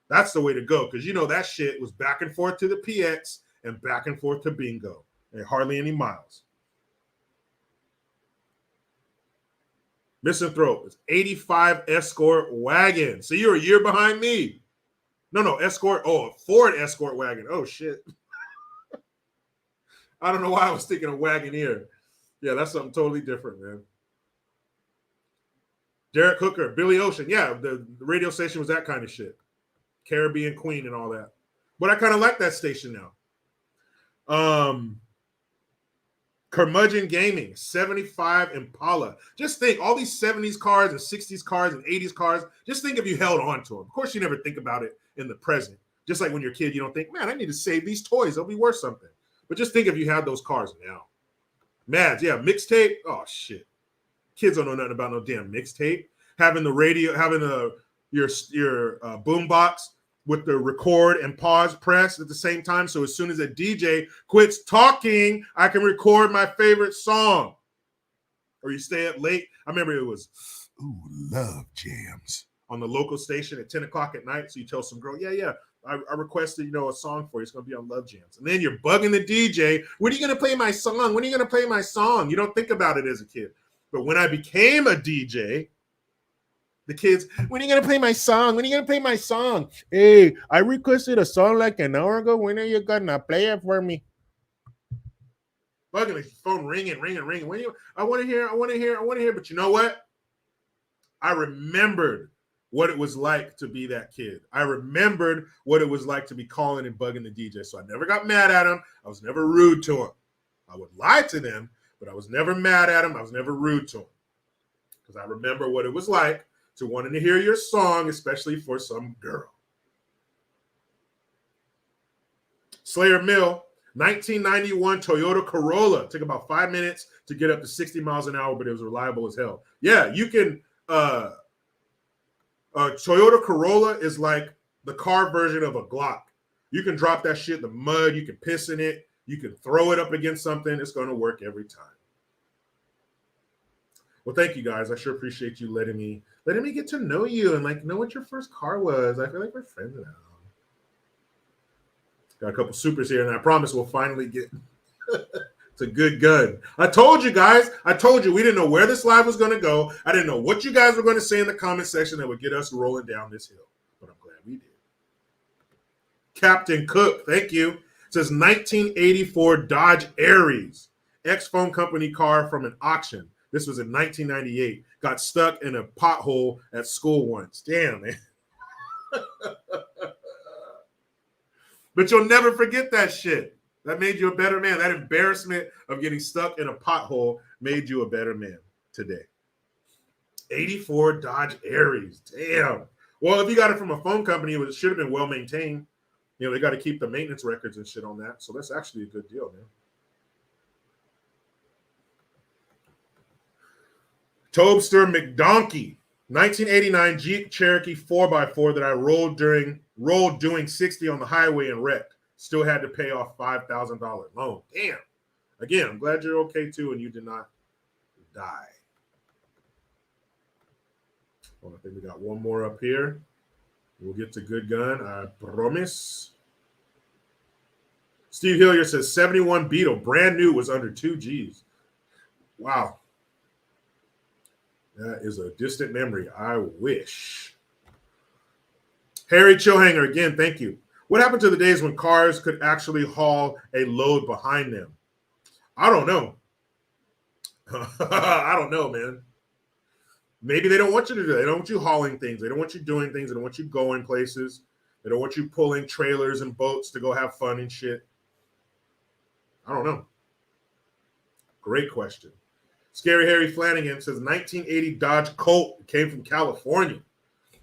that's the way to go, because you know that shit was back and forth to the PX and back and forth to bingo. And hardly any miles. Misanthrope is 85 Escort wagon. So you're a year behind me. No, Escort. Oh, a Ford Escort wagon. Oh, shit. I don't know why I was thinking of Wagoneer. Yeah, that's something totally different, man. Derek Hooker, Billy Ocean. Yeah, the radio station was that kind of shit. Caribbean Queen and all that. But I kind of like that station now. Curmudgeon Gaming, 75 Impala. Just think, all these 70s cars and 60s cars and 80s cars, just think if you held on to them. Of course, you never think about it in the present. Just like when you're a kid, you don't think, man, I need to save these toys. They'll be worth something. But just think if you had those cars now. Mads, yeah, mixtape. Oh, shit. Kids don't know nothing about no damn mixtape. Having the radio, having your boombox with the record and pause press at the same time. So as soon as a DJ quits talking, I can record my favorite song. Or you stay up late. I remember it was, love jams on the local station at 10 o'clock at night. So you tell some girl, yeah, I requested, a song for you. It's going to be on Love Jams. And then you're bugging the DJ. When are you going to play my song? When are you going to play my song? You don't think about it as a kid. But when I became a DJ, the kids, when are you going to play my song? When are you going to play my song? Hey, I requested a song like an hour ago. When are you going to play it for me? Bugging the phone ringing. When I want to hear. But you know what? I remembered what it was like to be that kid. I remembered what it was like to be calling and bugging the DJ. So I never got mad at him. I was never rude to him. I would lie to them, but I was never mad at him. I was never rude to him. Because I remember what it was like to wanting to hear your song, especially for some girl. Slayer Mill, 1991 Toyota Corolla. Took about 5 minutes to get up to 60 miles an hour, but it was reliable as hell. Yeah, you can... Toyota Corolla is like the car version of a Glock. You can drop that shit in the mud. You can piss in it. You can throw it up against something. It's going to work every time. Well, thank you guys. I sure appreciate you letting me get to know you and know what your first car was. I feel like we're friends now. Got a couple supers here, and I promise we'll finally get it's a good gun. I told you guys. I told you we didn't know where this live was going to go. I didn't know what you guys were going to say in the comment section that would get us rolling down this hill. But I'm glad we did. Captain Cook, thank you. It says 1984 Dodge Aries, ex-phone company car from an auction. This was in 1998. Got stuck in a pothole at school once. Damn, man. But you'll never forget that shit. That made you a better man. That embarrassment of getting stuck in a pothole made you a better man today. 84 Dodge Aries. Damn. Well, if you got it from a phone company, it should have been well maintained. You know, they got to keep the maintenance records and shit on that. So that's actually a good deal, man. Tobster McDonkey. 1989 Jeep Cherokee 4x4 that I rolled doing 60 on the highway and wrecked. Still had to pay off $5,000 loan. Damn. Again, I'm glad you're okay too and you did not die. Well, I think we got one more up here. We'll get to good gun, I promise. Steve Hillier says 71 Beetle, brand new, was under 2 G's. Wow. That is a distant memory. I wish. Harry Chillhanger, again, thank you. What happened to the days when cars could actually haul a load behind them? I don't know. I don't know, man. Maybe they don't want you to do that. They don't want you hauling things. They don't want you doing things. They don't want you going places. They don't want you pulling trailers and boats to go have fun and shit. I don't know. Great question. Scary Harry Flanagan says 1980 Dodge Colt came from California.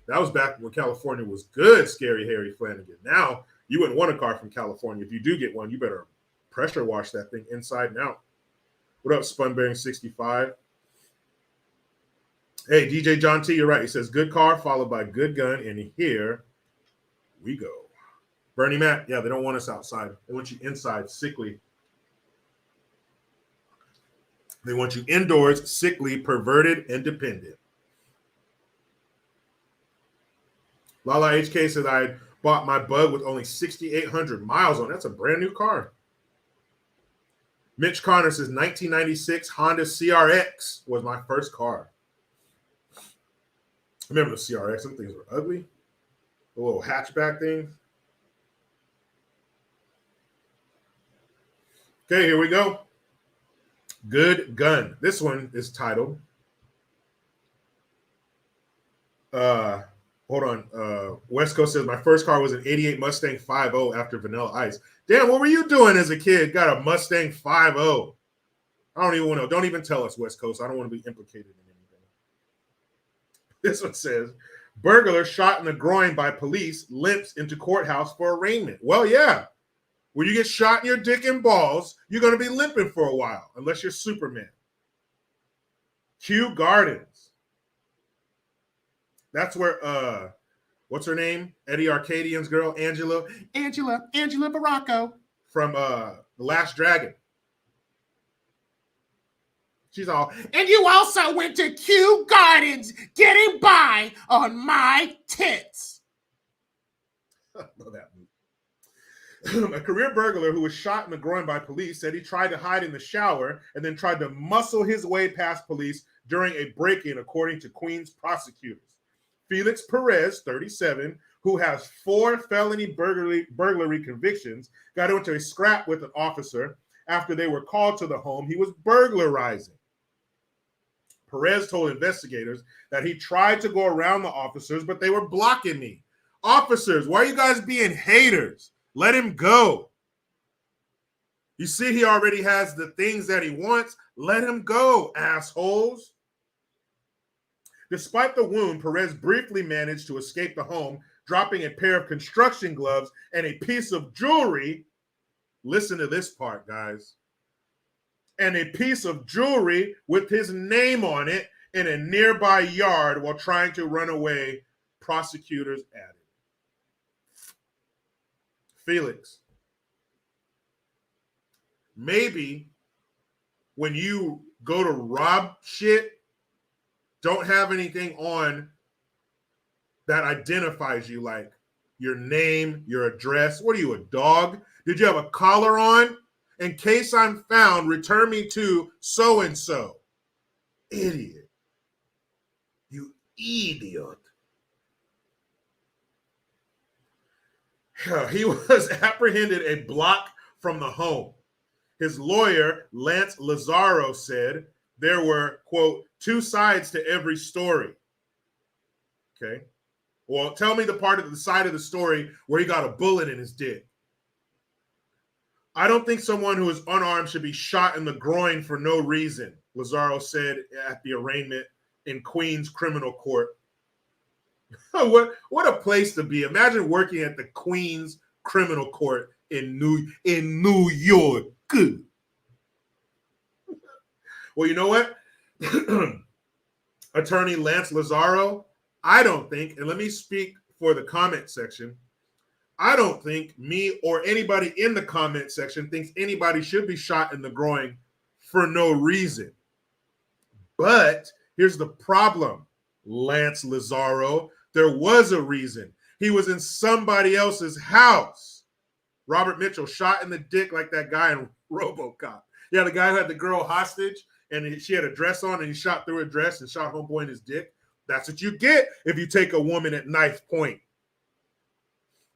That was back when California was good, Scary Harry Flanagan. Now, you wouldn't want a car from California. If you do get one, you better pressure wash that thing inside and out. What up, Spunbearing 65? Hey, DJ John T, you're right. He says good car followed by good gun, and here we go. Bernie Mac, yeah, they don't want us outside. They want you inside, sickly. They want you indoors, sickly, perverted, and dependent. Lala HK says I bought my Bug with only 6,800 miles on it. That's a brand new car. Mitch Connor says 1996 Honda CRX was my first car. I remember the CRX. Some things were ugly. The little hatchback things. Okay, here we go. Good gun. This one is titled. Hold on. West Coast says my first car was an 88 Mustang 5.0 after Vanilla Ice. Damn, what were you doing as a kid? Got a Mustang 5.0. I don't even want to. Don't even tell us, West Coast. I don't want to be implicated in anything. This one says, burglar shot in the groin by police limps into courthouse for arraignment. Well, yeah. When you get shot in your dick and balls, you're going to be limping for a while, unless you're Superman. Kew Gardens. That's where, what's her name? Eddie Arcadian's girl, Angela Baracco from The Last Dragon. She's all, and you also went to Kew Gardens getting by on my tits. I love that movie. A career burglar who was shot in the groin by police said he tried to hide in the shower and then tried to muscle his way past police during a break-in, according to Queens prosecutors. Felix Perez, 37, who has 4 felony burglary convictions, got into a scrap with an officer after they were called to the home he was burglarizing. Perez told investigators that he tried to go around the officers, but they were blocking me. Officers, why are you guys being haters? Let him go. You see, he already has the things that he wants. Let him go, assholes. Despite the wound, Perez briefly managed to escape the home, dropping a pair of construction gloves and a piece of jewelry. Listen to this part, guys. And a piece of jewelry with his name on it in a nearby yard while trying to run away, prosecutors added. Felix, maybe when you go to rob shit, don't have anything on that identifies you, like your name, your address. What are you, a dog? Did you have a collar on? In case I'm found, return me to so-and-so. Idiot. You idiot. He was apprehended a block from the home. His lawyer, Lance Lazaro, said there were, quote, two sides to every story. Okay. Well, tell me the part of the side of the story where he got a bullet in his dick. I don't think someone who is unarmed should be shot in the groin for no reason, Lazaro said at the arraignment in Queens criminal court. What a place to be. Imagine working at the Queens criminal court in New York. Well, you know what? Attorney Lance Lazaro, I don't think, and let me speak for the comment section, I don't think me or anybody in the comment section thinks anybody should be shot in the groin for no reason. But here's the problem, Lance Lazaro. There was a reason. He was in somebody else's house. Robert Mitchell shot in the dick like that guy in RoboCop. Yeah, the guy who had the girl hostage and she had a dress on and he shot through her dress and shot homeboy in his dick. That's what you get if you take a woman at knife point.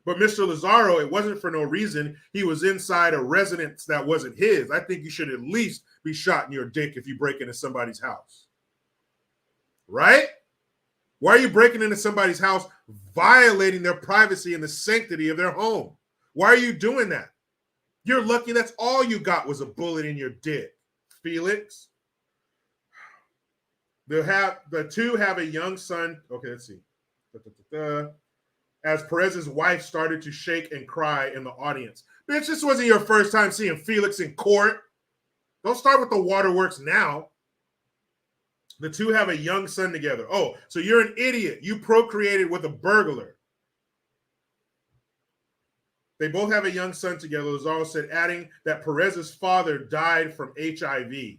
But Mr. Lazaro, it wasn't for no reason. He was inside a residence that wasn't his. I think you should at least be shot in your dick if you break into somebody's house. Right? Why are you breaking into somebody's house, violating their privacy and the sanctity of their home? Why are you doing that? You're lucky that's all you got was a bullet in your dick, Felix. The two have a young son. Okay, let's see. As Perez's wife started to shake and cry in the audience. Bitch, this wasn't your first time seeing Felix in court. Don't start with the waterworks now. The two have a young son together. Oh, so you're an idiot. You procreated with a burglar. They both have a young son together, Lazaro said, adding that Perez's father died from HIV.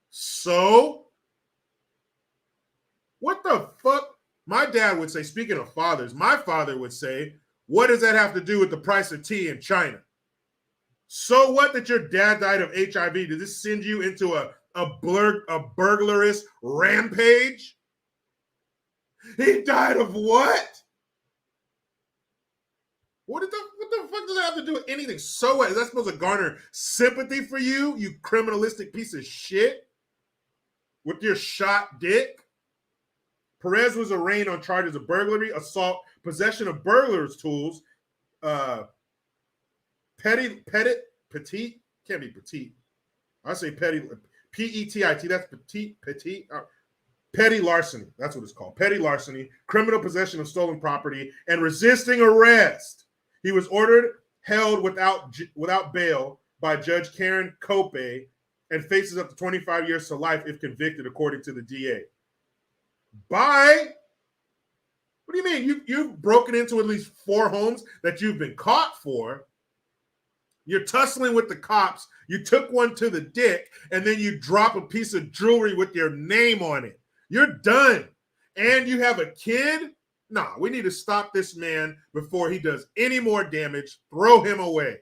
So, what the fuck? My dad would say, speaking of fathers, my father would say, what does that have to do with the price of tea in China? So what that your dad died of HIV? Did this send you into a burglarious rampage? He died of what? What the fuck does that have to do with anything? So what? Is that supposed to garner sympathy for you, you criminalistic piece of shit? With your shot dick? Perez was arraigned on charges of burglary, assault, possession of burglar's tools, petite, can't be petite. I say petty, P-E-T-I-T, that's petite, petty larceny, that's what it's called. Petty larceny, criminal possession of stolen property, and resisting arrest. He was held without bail by Judge Karen Cope and faces up to 25 years to life if convicted, according to the DA. What do you mean? You've broken into at least 4 homes that you've been caught for. You're tussling with the cops. You took one to the dick, and then you drop a piece of jewelry with your name on it. You're done. And you have a kid? Nah, we need to stop this man before he does any more damage. Throw him away.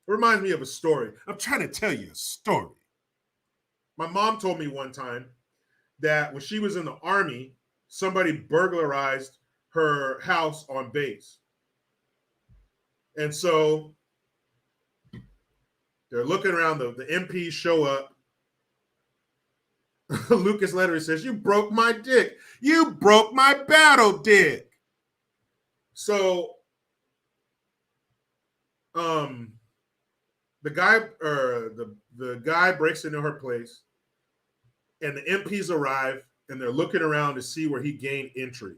It reminds me of a story. I'm trying to tell you a story. My mom told me one time that when she was in the Army, somebody burglarized her house on base. And so they're looking around, the MPs show up. Lucas Lettery says, you broke my dick. You broke my battle dick. So the guy breaks into her place, and the MPs arrive, and they're looking around to see where he gained entry.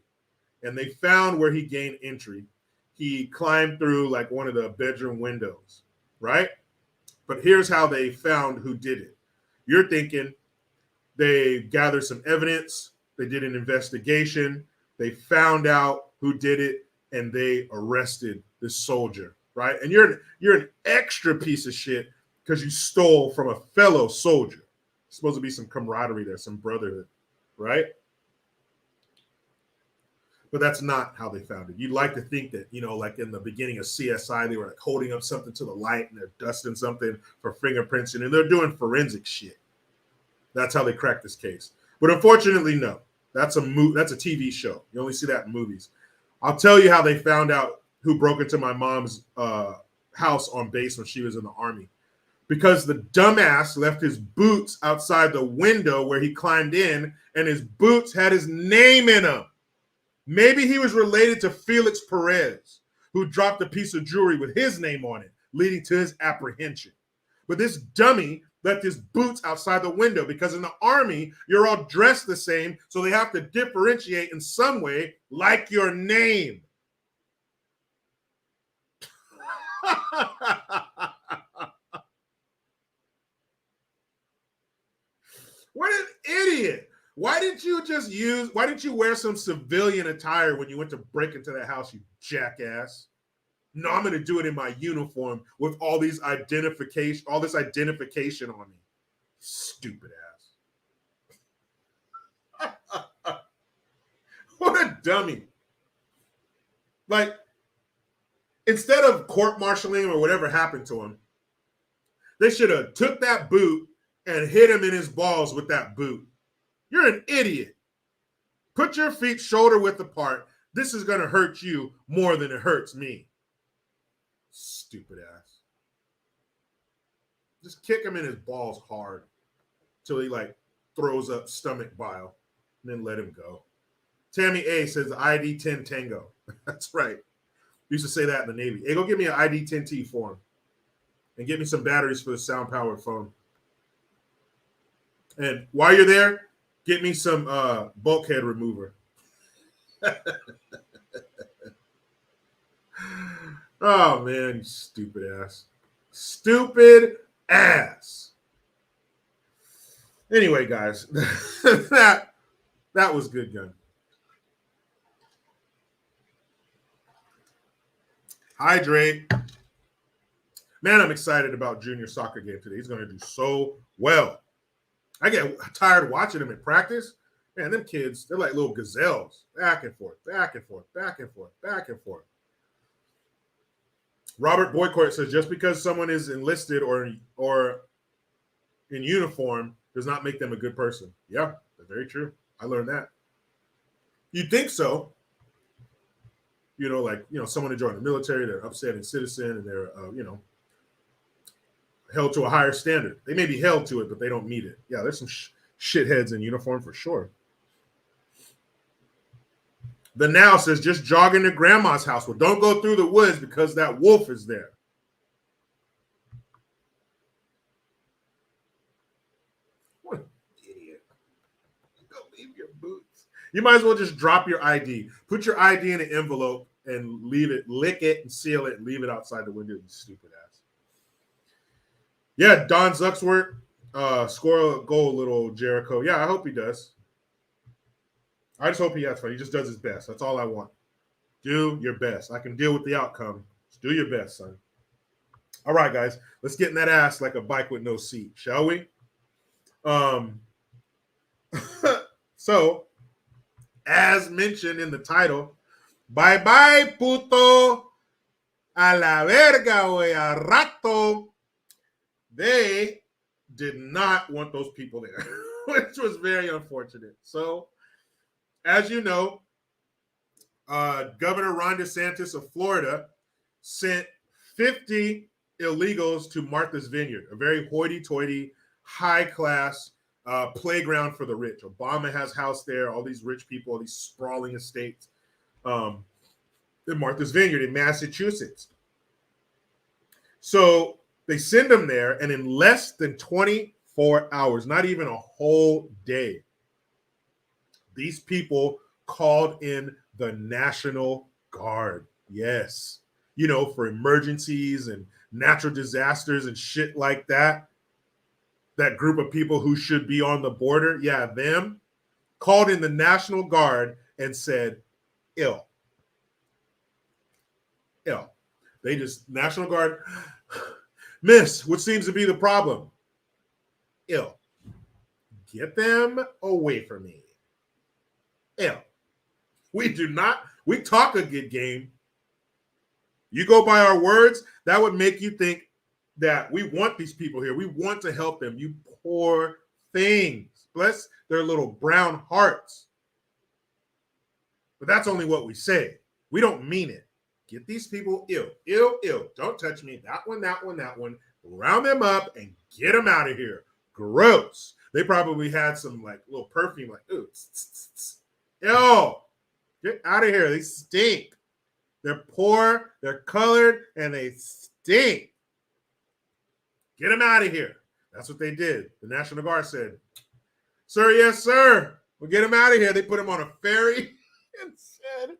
And they found where he gained entry. He climbed through like one of the bedroom windows, right? But here's how they found who did it. You're thinking they gathered some evidence, they did an investigation, they found out who did it, and they arrested this soldier, right? And you're an extra piece of shit because you stole from a fellow soldier. It's supposed to be some camaraderie there, some brotherhood, right? But that's not how they found it. You'd like to think that, like in the beginning of CSI, they were like holding up something to the light and they're dusting something for fingerprints and they're doing forensic shit. That's how they cracked this case. But unfortunately, no. That's a TV show. You only see that in movies. I'll tell you how they found out who broke into my mom's house on base when she was in the Army. Because the dumbass left his boots outside the window where he climbed in, and his boots had his name in them. Maybe he was related to Felix Perez, who dropped a piece of jewelry with his name on it, leading to his apprehension. But this dummy left his boots outside the window because in the Army, you're all dressed the same, so they have to differentiate in some way, like your name. What an idiot. Why didn't you wear some civilian attire when you went to break into that house, you jackass? No, I'm going to do it in my uniform with all this identification on me. Stupid ass. What a dummy. Like, instead of court-martialing him or whatever happened to him, they should have took that boot and hit him in his balls with that boot. You're an idiot. Put your feet shoulder width apart. This is going to hurt you more than it hurts me. Stupid ass. Just kick him in his balls hard till he throws up stomach bile and then let him go. Tammy A says ID 10 Tango. That's right. Used to say that in the Navy. Hey, go get me an ID 10T for him and get me some batteries for the sound powered phone. And while you're there, get me some bulkhead remover. Oh, man, you stupid ass. Stupid ass. Anyway, guys, that was good gun. Hydrate. Man, I'm excited about Junior soccer game today. He's going to do so well. I get tired watching them in practice. Man, them kids, they're like little gazelles. Back and forth, back and forth, back and forth, back and forth. Robert Boycourt says, just because someone is enlisted or in uniform does not make them a good person. Yeah, that's very true. I learned that. You'd think so. Someone who joined the military, they're an upstanding citizen, and they're, held to a higher standard. They may be held to it, but they don't meet it. Yeah, there's some shitheads in uniform for sure. The Now says, just jogging to grandma's house. Well, don't go through the woods because that wolf is there. What an idiot. Don't leave your boots. You might as well just drop your ID. Put your ID in an envelope and leave it, lick it and seal it and leave it outside the window, you stupid ass. Yeah, Don Zucksworth, score a goal, little Jericho. Yeah, I hope he does. I just hope he has fun. He just does his best. That's all I want. Do your best. I can deal with the outcome. Just do your best, son. All right, guys. Let's get in that ass like a bike with no seat, shall we? So, as mentioned in the title, bye-bye, puto. A la verga, güey, a rato. They did not want those people there, which was very unfortunate. So, as you know, Governor Ron DeSantis of Florida sent 50 illegals to Martha's Vineyard, a very hoity-toity, high-class playground for the rich. Obama has house there, all these rich people, all these sprawling estates in Martha's Vineyard in Massachusetts. So they send them there, and in less than 24 hours, not even a whole day, these people called in the National Guard. Yes. For emergencies and natural disasters and shit like that. That group of people who should be on the border, yeah, them, called in the National Guard and said, ill. They just, National Guard, miss, what seems to be the problem? Ill. Get them away from me. Ill. We do not. We talk a good game. You go by our words, that would make you think that we want these people here. We want to help them. You poor things. Bless their little brown hearts. But that's only what we say. We don't mean it. Get these people ill. Don't touch me. That one. Round them up and get them out of here. Gross. They probably had some like little perfume, like, ooh, yo, get out of here. They stink. They're poor, they're colored, and they stink. Get them out of here. That's what they did. The National Guard said, sir, yes, sir. We'll get them out of here. They put them on a ferry and said,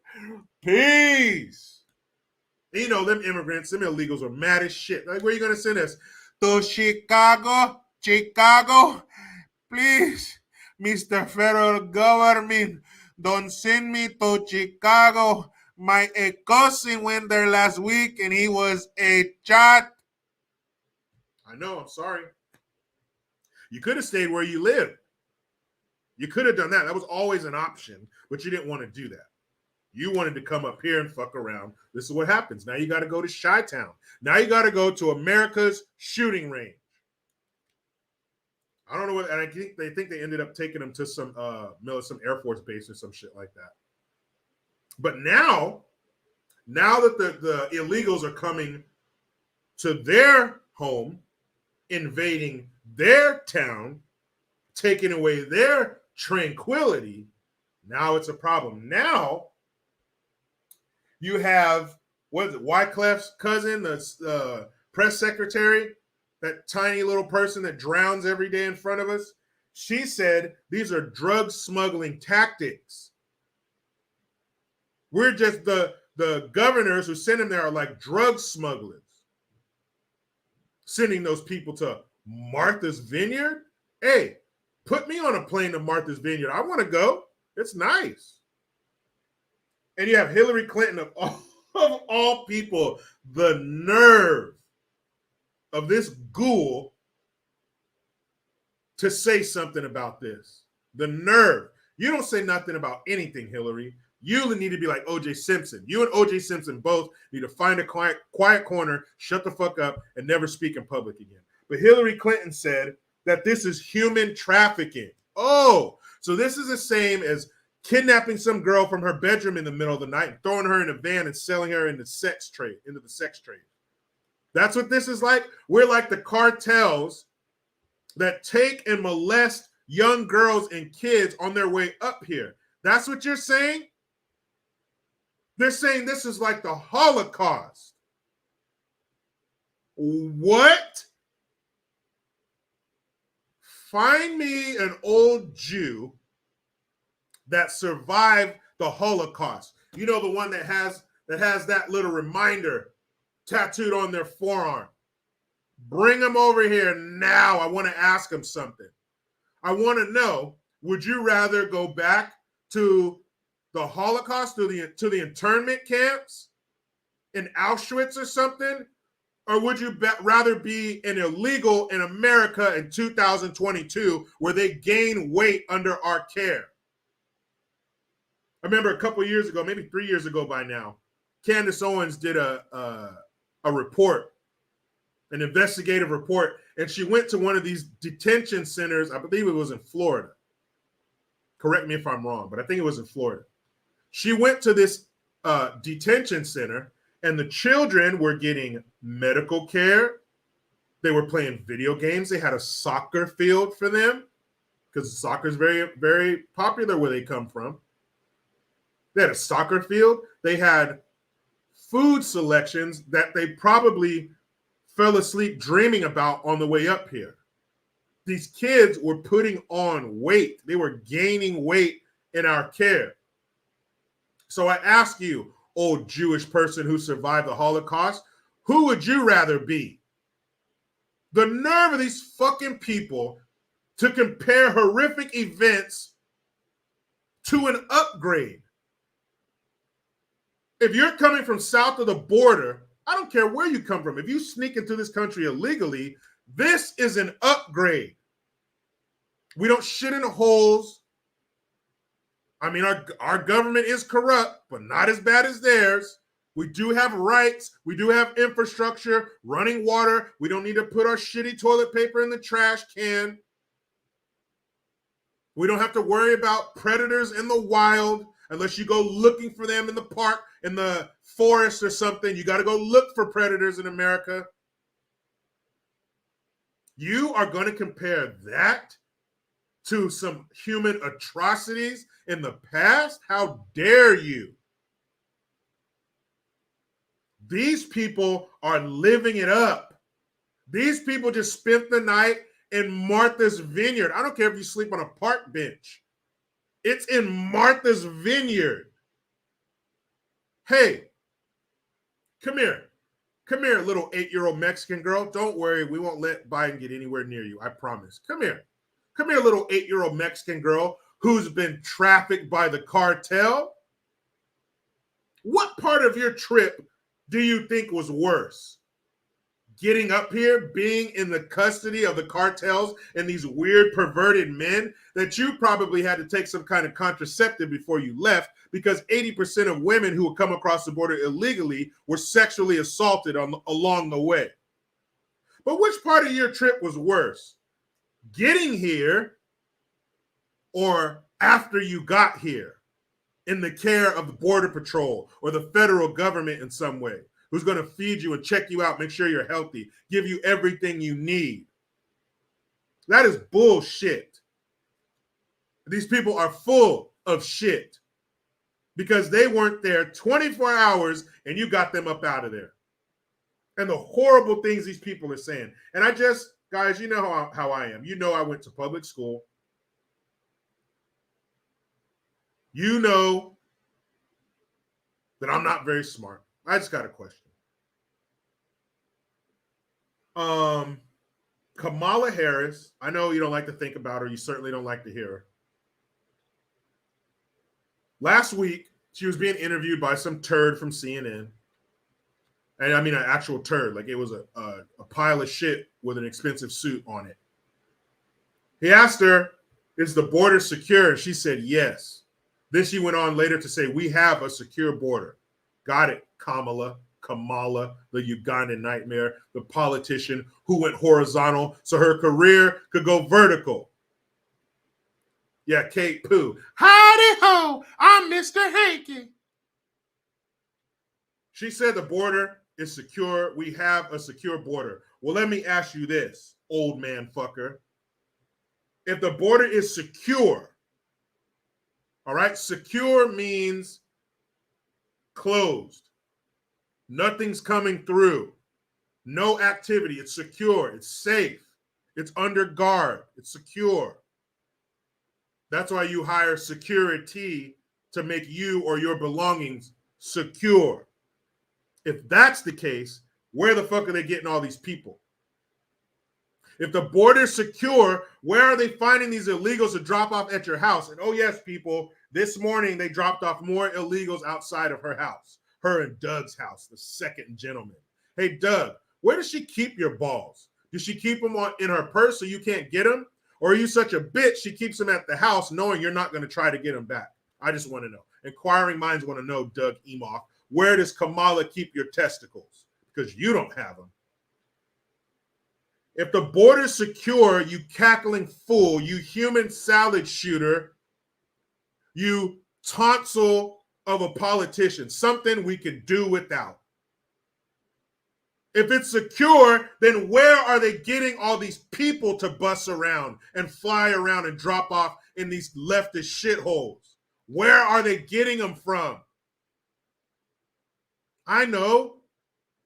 peace. And you know, them immigrants, them illegals are mad as shit. Like, where are you going to send us? To Chicago? Please, Mr. Federal Government, don't send me to Chicago. My cousin went there last week and he was a chat. I know, I'm sorry. You could have stayed where you live. You could have done that. That was always an option, but you didn't want to do that. You wanted to come up here and fuck around. This is what happens. Now you got to go to Chi-Town. Now you got to go to America's shooting range. I don't know what, and I think they ended up taking them to some Air Force base or some shit like that. But now that the illegals are coming to their home, invading their town, taking away their tranquility, now it's a problem. Now you have, what is it, Wyclef's cousin, the press secretary, that tiny little person that drowns every day in front of us. She said these are drug smuggling tactics. We're just the governors who send them there are like drug smugglers. Sending those people to Martha's Vineyard. Hey, put me on a plane to Martha's Vineyard. I want to go. It's nice. And you have Hillary Clinton of all people, the nerve of this ghoul to say something about this. The nerve. You don't say nothing about anything, Hillary. You need to be like O.J. Simpson. You and O.J. Simpson both need to find a quiet corner, shut the fuck up, and never speak in public again. But Hillary Clinton said that this is human trafficking. Oh, so this is the same as kidnapping some girl from her bedroom in the middle of the night and throwing her in a van and selling her into the sex trade. That's what this is like. We're like the cartels that take and molest young girls and kids on their way up here. That's what you're saying? They're saying this is like the Holocaust. What? Find me an old Jew that survived the Holocaust. You know, the one that has that little reminder tattooed on their forearm. Bring them over here now. I want to ask them something. I want to know, would you rather go back to the Holocaust, to the internment camps in Auschwitz or something? Or would you rather be an illegal in America in 2022 where they gain weight under our care? I remember a couple years ago, maybe 3 years ago by now, Candace Owens did a report, an investigative report, and she went to one of these detention centers. I believe it was in Florida. Correct me if I'm wrong, but I think it was in Florida. She went to this detention center, and the children were getting medical care. They were playing video games. They had a soccer field for them because soccer is very, very popular where they come from. They had a soccer field. They had food selections that they probably fell asleep dreaming about on the way up here. These kids were putting on weight. They were gaining weight in our care. So I ask you, old Jewish person who survived the Holocaust, who would you rather be? The nerve of these fucking people to compare horrific events to an upgrade. If you're coming from south of the border, I don't care where you come from. If you sneak into this country illegally, this is an upgrade. We don't shit in holes. I mean, our government is corrupt, but not as bad as theirs. We do have rights. We do have infrastructure, running water. We don't need to put our shitty toilet paper in the trash can. We don't have to worry about predators in the wild unless you go looking for them in the park, in the forest or something. You got to go look for predators in America. You are going to compare that to some human atrocities in the past? How dare you? These people are living it up. These people just spent the night in Martha's Vineyard. I don't care if you sleep on a park bench. It's in Martha's Vineyard. Hey, come here. Come here, little 8-year-old Mexican girl. Don't worry, we won't let Biden get anywhere near you. I promise. Come here. Come here, little 8-year-old Mexican girl who's been trafficked by the cartel. What part of your trip do you think was worse? Getting up here, being in the custody of the cartels and these weird perverted men that you probably had to take some kind of contraceptive before you left, because 80% of women who would come across the border illegally were sexually assaulted along the way. But which part of your trip was worse? Getting here or after you got here in the care of the Border Patrol or the federal government in some way, who's going to feed you and check you out, make sure you're healthy, give you everything you need? That is bullshit. These people are full of shit because they weren't there 24 hours and you got them up out of there. And the horrible things these people are saying. And guys, you know how I am. You know I went to public school. You know that I'm not very smart. I just got a question. Kamala Harris, I know you don't like to think about her. You certainly don't like to hear her. Last week, she was being interviewed by some turd from CNN. And I mean an actual turd. Like it was a pile of shit with an expensive suit on it. He asked her, is the border secure? And she said, yes. Then she went on later to say, we have a secure border. Got it, Kamala, the Ugandan nightmare, the politician who went horizontal so her career could go vertical. Yeah, Kate Pooh. Howdy ho, I'm Mr. Hanky. She said the border is secure. We have a secure border. Well, let me ask you this, old man fucker. If the border is secure, all right, secure means closed. Nothing's coming through. No activity. It's secure. It's safe. It's under guard. It's secure. That's why you hire security to make you or your belongings secure. If that's the case, where the fuck are they getting all these people? If the border's secure, where are they finding these illegals to drop off at your house? And oh yes, people, this morning they dropped off more illegals outside of her house. Her and Doug's house, the second gentleman. Hey, Doug, where does she keep your balls? Does she keep them in her purse so you can't get them? Or are you such a bitch she keeps them at the house knowing you're not going to try to get them back? I just want to know. Inquiring minds want to know, Doug Emoff, where does Kamala keep your testicles? Because you don't have them. If the border's secure, you cackling fool, you human salad shooter, you tonsil of a politician, something we could do without. If it's secure, then where are they getting all these people to bus around and fly around and drop off in these leftist shitholes? Where are they getting them from? I know.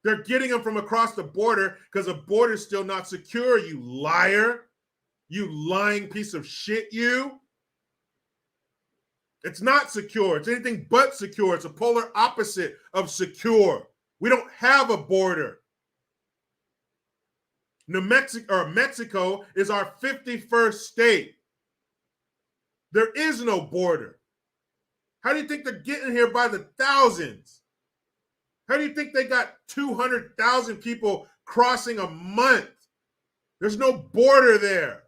They're getting them from across the border because the border's still not secure, you liar. You lying piece of shit, you. It's not secure. It's anything but secure. It's a polar opposite of secure. We don't have a border. Mexico is our 51st state. There is no border. How do you think they're getting here by the thousands? How do you think they got 200,000 people crossing a month? There's no border there.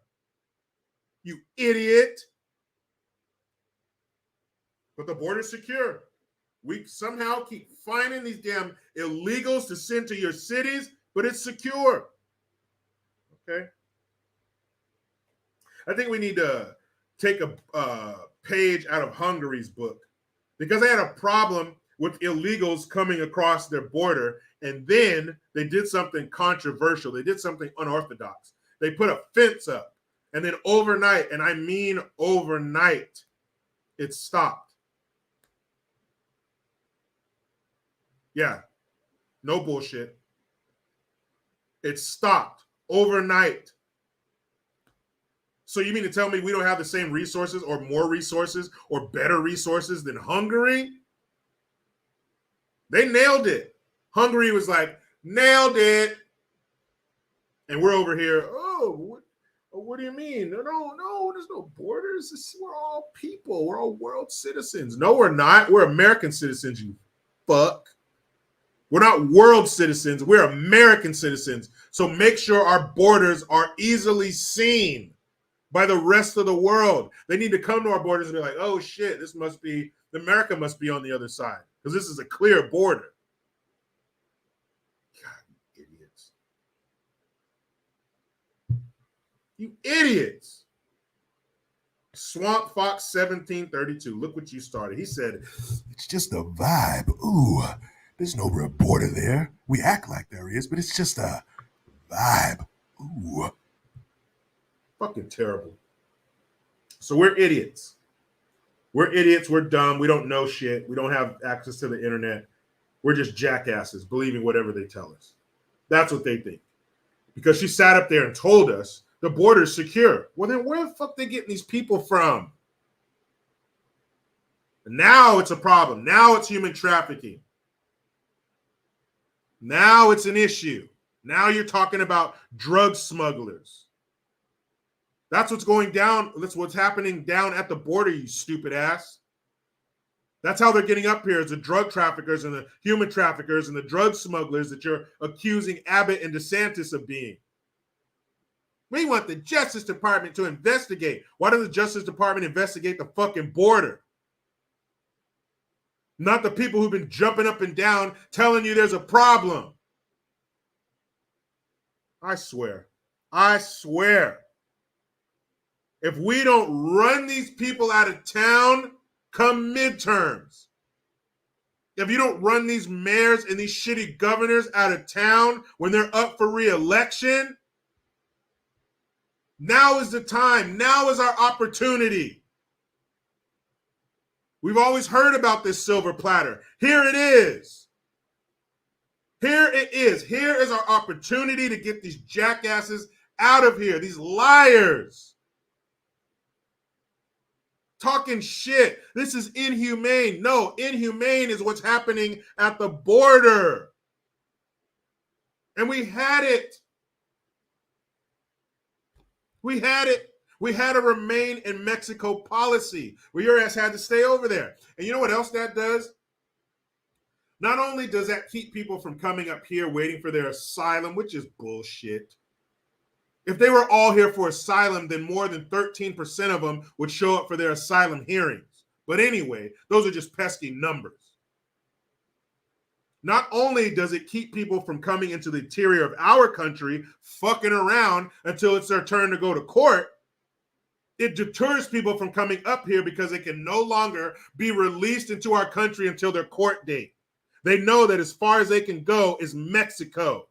You idiot. But the border's secure. We somehow keep finding these damn illegals to send to your cities, but it's secure. Okay? I think we need to take a page out of Hungary's book, because they had a problem with illegals coming across their border, and then they did something controversial. They did something unorthodox. They put a fence up, and then overnight, and I mean overnight, it stopped. Yeah, no bullshit. It stopped overnight. So you mean to tell me we don't have the same resources or more resources or better resources than Hungary? They nailed it. Hungary was like, nailed it. And we're over here, oh, what do you mean? No, there's no borders. We're all people. We're all world citizens. No, we're not. We're American citizens, you fuck. We're not world citizens. We're American citizens. So make sure our borders are easily seen by the rest of the world. They need to come to our borders and be like, oh shit, America must be on the other side, because this is a clear border. God, you idiots. You idiots. Swamp Fox 1732. Look what you started. He said, it's just a vibe. Ooh, there's no real border there. We act like there is, but it's just a vibe. Ooh. Fucking terrible. So we're idiots. We're idiots. We're dumb. We don't know shit. We don't have access to the internet. We're just jackasses believing whatever they tell us. That's what they think. Because she sat up there and told us the border's secure. Well, then where the fuck they getting these people from? And now it's a problem. Now it's human trafficking. Now it's an issue. Now you're talking about drug smugglers. That's what's going down. That's what's happening down at the border, you stupid ass. That's how they're getting up here, is the drug traffickers and the human traffickers and the drug smugglers that you're accusing Abbott and DeSantis of being. We want the Justice Department to investigate. Why does the Justice Department investigate the fucking border? Not the people who've been jumping up and down telling you there's a problem. I swear. If we don't run these people out of town come midterms, if you don't run these mayors and these shitty governors out of town when they're up for re-election, now is the time. Now is our opportunity. We've always heard about this silver platter. Here it is. Here it is. Here is our opportunity to get these jackasses out of here, these liars. Talking shit. This is inhumane. No, inhumane is what's happening at the border. And we had it. We had a remain in Mexico policy where your ass had to stay over there. And you know what else that does? Not only does that keep people from coming up here waiting for their asylum, which is bullshit. If they were all here for asylum, then more than 13% of them would show up for their asylum hearings. But anyway, those are just pesky numbers. Not only does it keep people from coming into the interior of our country, fucking around until it's their turn to go to court, it deters people from coming up here because they can no longer be released into our country until their court date. They know that as far as they can go is Mexico.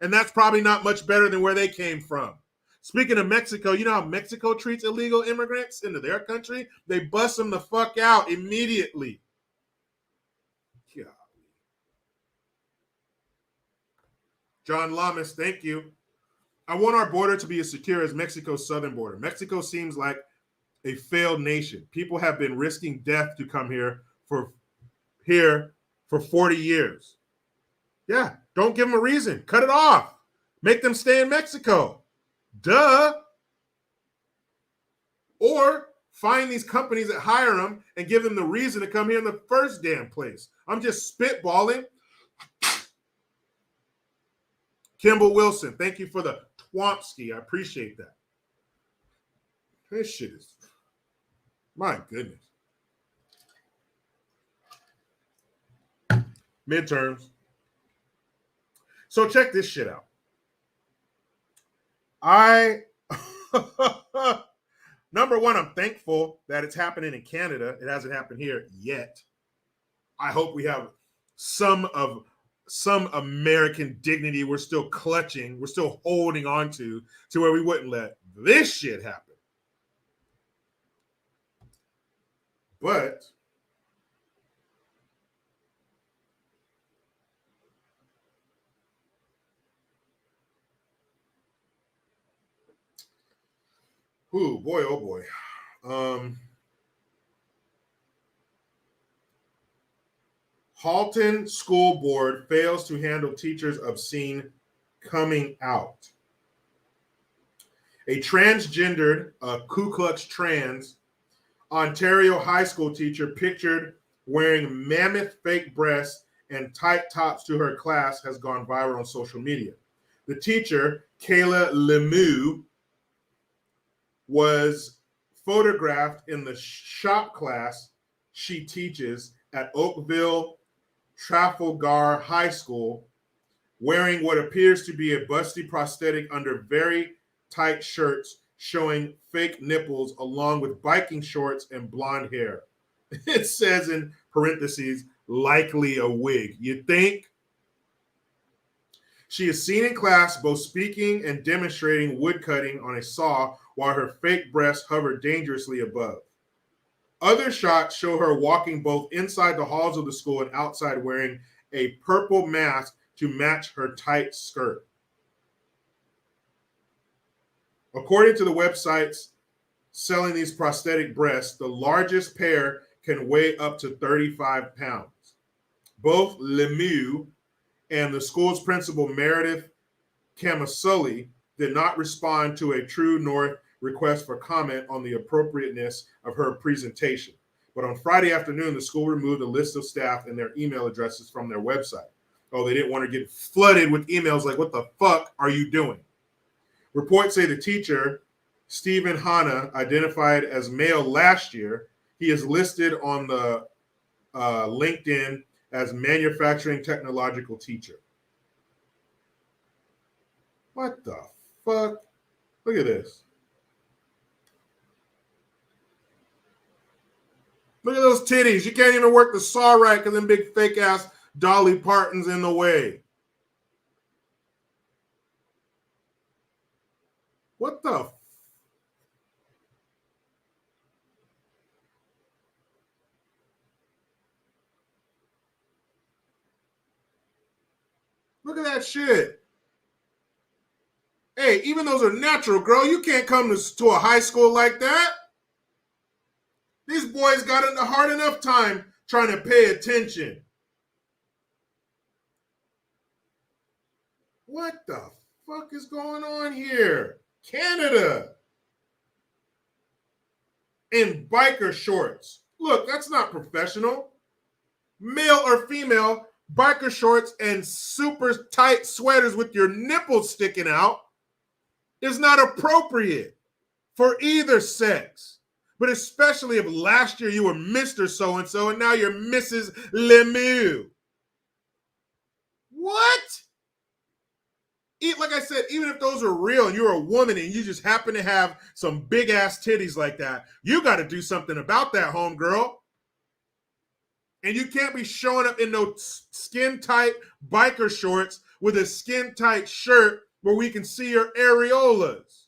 And that's probably not much better than where they came from. Speaking of Mexico, you know how Mexico treats illegal immigrants into their country? They bust them the fuck out immediately. Yeah. John Lamas, thank you. I want our border to be as secure as Mexico's southern border. Mexico seems like a failed nation. People have been risking death to come here for 40 years. Yeah, don't give them a reason. Cut it off. Make them stay in Mexico. Duh. Or find these companies that hire them and give them the reason to come here in the first damn place. I'm just spitballing. Kimball Wilson, thank you for the Twompski. I appreciate that. This shit is, my goodness. midterms. So check this shit out. Number one, I'm thankful that it's happening in Canada. It hasn't happened here yet. I hope we have some American dignity we're still clutching, we're still holding on to where we wouldn't let this shit happen. But ooh, boy, oh boy. Halton School Board fails to handle teachers obscene coming out. A transgendered, Ku Klux Trans Ontario high school teacher pictured wearing mammoth fake breasts and tight tops to her class has gone viral on social media. The teacher, Kayla Lemieux, was photographed in the shop class she teaches at Oakville Trafalgar High School, wearing what appears to be a busty prosthetic under very tight shirts showing fake nipples along with biking shorts and blonde hair. It says in parentheses, likely a wig. You think? She is seen in class both speaking and demonstrating woodcutting on a saw while her fake breasts hover dangerously above. Other shots show her walking both inside the halls of the school and outside wearing a purple mask to match her tight skirt. According to the websites selling these prosthetic breasts, the largest pair can weigh up to 35 pounds. Both Lemieux and the school's principal, Meredith Camisoli, did not respond to a True North request for comment on the appropriateness of her presentation. But on Friday afternoon, the school removed a list of staff and their email addresses from their website. Oh, they didn't want to get flooded with emails like, what the fuck are you doing? Reports say the teacher, Stephen Hanna, identified as male last year. He is listed on the LinkedIn as manufacturing technological teacher. What the fuck? Look at this. Look at those titties. You can't even work the saw right because them big fake ass Dolly Parton's in the way. What the? Look at that shit. Hey, even those are natural, girl. You can't come to a high school like that. These boys got a hard enough time trying to pay attention. What the fuck is going on here? Canada. In biker shorts. Look, that's not professional. Male or female, biker shorts and super tight sweaters with your nipples sticking out is not appropriate for either sex. But especially if last year you were Mr. So-and-so and now you're Mrs. Lemieux. What? Like I said, even if those are real and you're a woman and you just happen to have some big ass titties like that, you got to do something about that, homegirl. And you can't be showing up in no skin tight biker shorts with a skin tight shirt where we can see your areolas.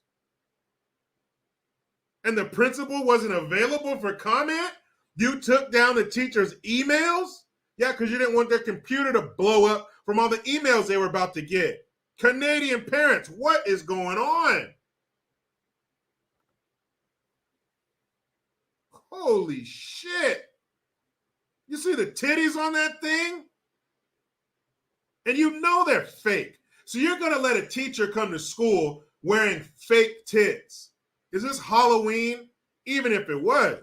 And the principal wasn't available for comment? You took down the teacher's emails? Yeah, because you didn't want their computer to blow up from all the emails they were about to get. Canadian parents, what is going on? Holy shit. You see the titties on that thing? And you know they're fake. So you're going to let a teacher come to school wearing fake tits. Is this Halloween? Even if it was.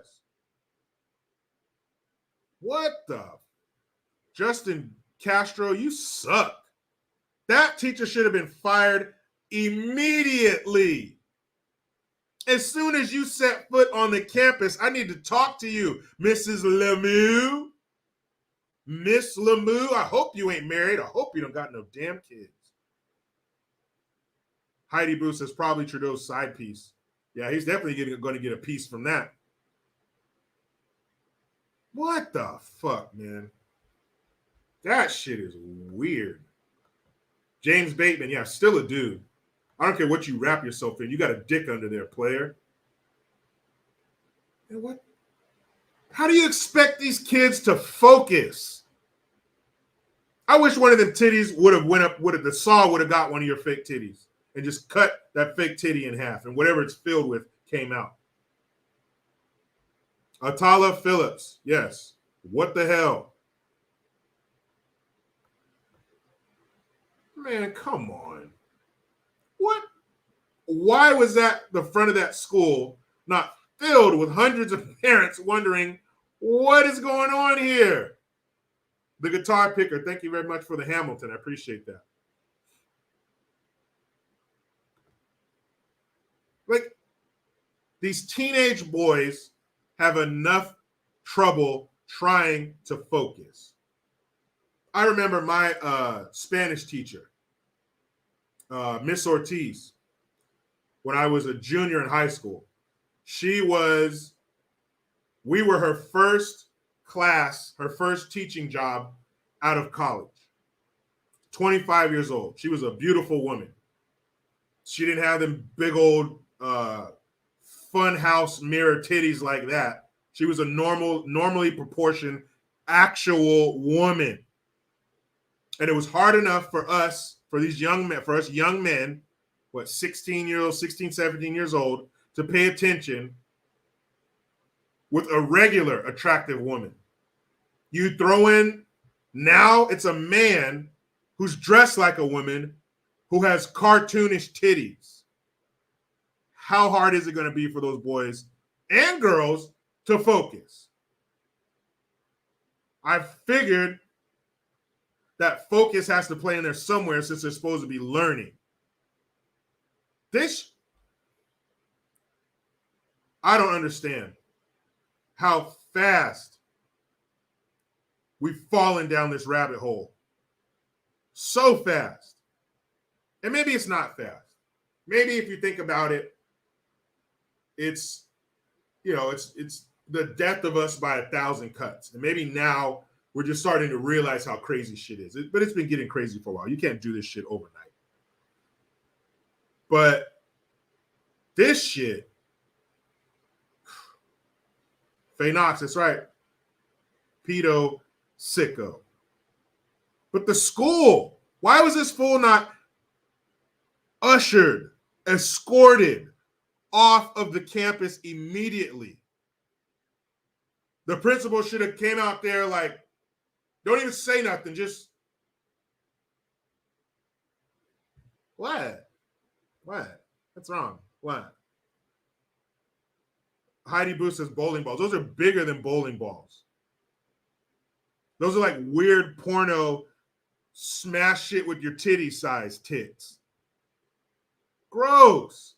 What the? Justin Castro, you suck. That teacher should have been fired immediately. As soon as you set foot on the campus, I need to talk to you, Mrs. Lemieux. Miss Lemieux, I hope you ain't married. I hope you don't got no damn kids. Heidi Boo says probably Trudeau's side piece. Yeah, he's definitely going to get a piece from that. What the fuck, man? That shit is weird. James Bateman, yeah, still a dude. I don't care what you wrap yourself in. You got a dick under there, player. And what? How do you expect these kids to focus? I wish one of them titties would have went up, the saw would have got one of your fake titties and just cut that fake titty in half, and whatever it's filled with came out. Atala Phillips, yes. What the hell? Man, come on. What? Why was that the front of that school not filled with hundreds of parents wondering what is going on here? The guitar picker, thank you very much for the Hamilton. I appreciate that. Like, these teenage boys have enough trouble trying to focus. I remember my Spanish teacher, Miss Ortiz, when I was a junior in high school. We were her first class, her first teaching job out of college. 25 years old. She was a beautiful woman. She didn't have them big old fun house mirror titties like that. She was a normally proportioned actual woman. And it was hard enough for us, for us young men, 16, 17 years old, to pay attention with a regular attractive woman. You throw in, now it's a man who's dressed like a woman who has cartoonish titties. How hard is it going to be for those boys and girls to focus? I figured that focus has to play in there somewhere since they're supposed to be learning. I don't understand how fast we've fallen down this rabbit hole. So fast. And maybe it's not fast. Maybe if you think about it, it's the death of us by 1,000 cuts. And maybe now we're just starting to realize how crazy shit is. But it's been getting crazy for a while. You can't do this shit overnight. But this shit, Faye Knox, that's right. Pedo sicko. But the school, why was this fool not ushered, escorted off of the campus immediately? The principal should have came out there like, don't even say nothing, just, what? What's wrong? What? Heidi Boo says bowling balls. Those are bigger than bowling balls. Those are like weird porno smash shit with your titty size tits. Gross.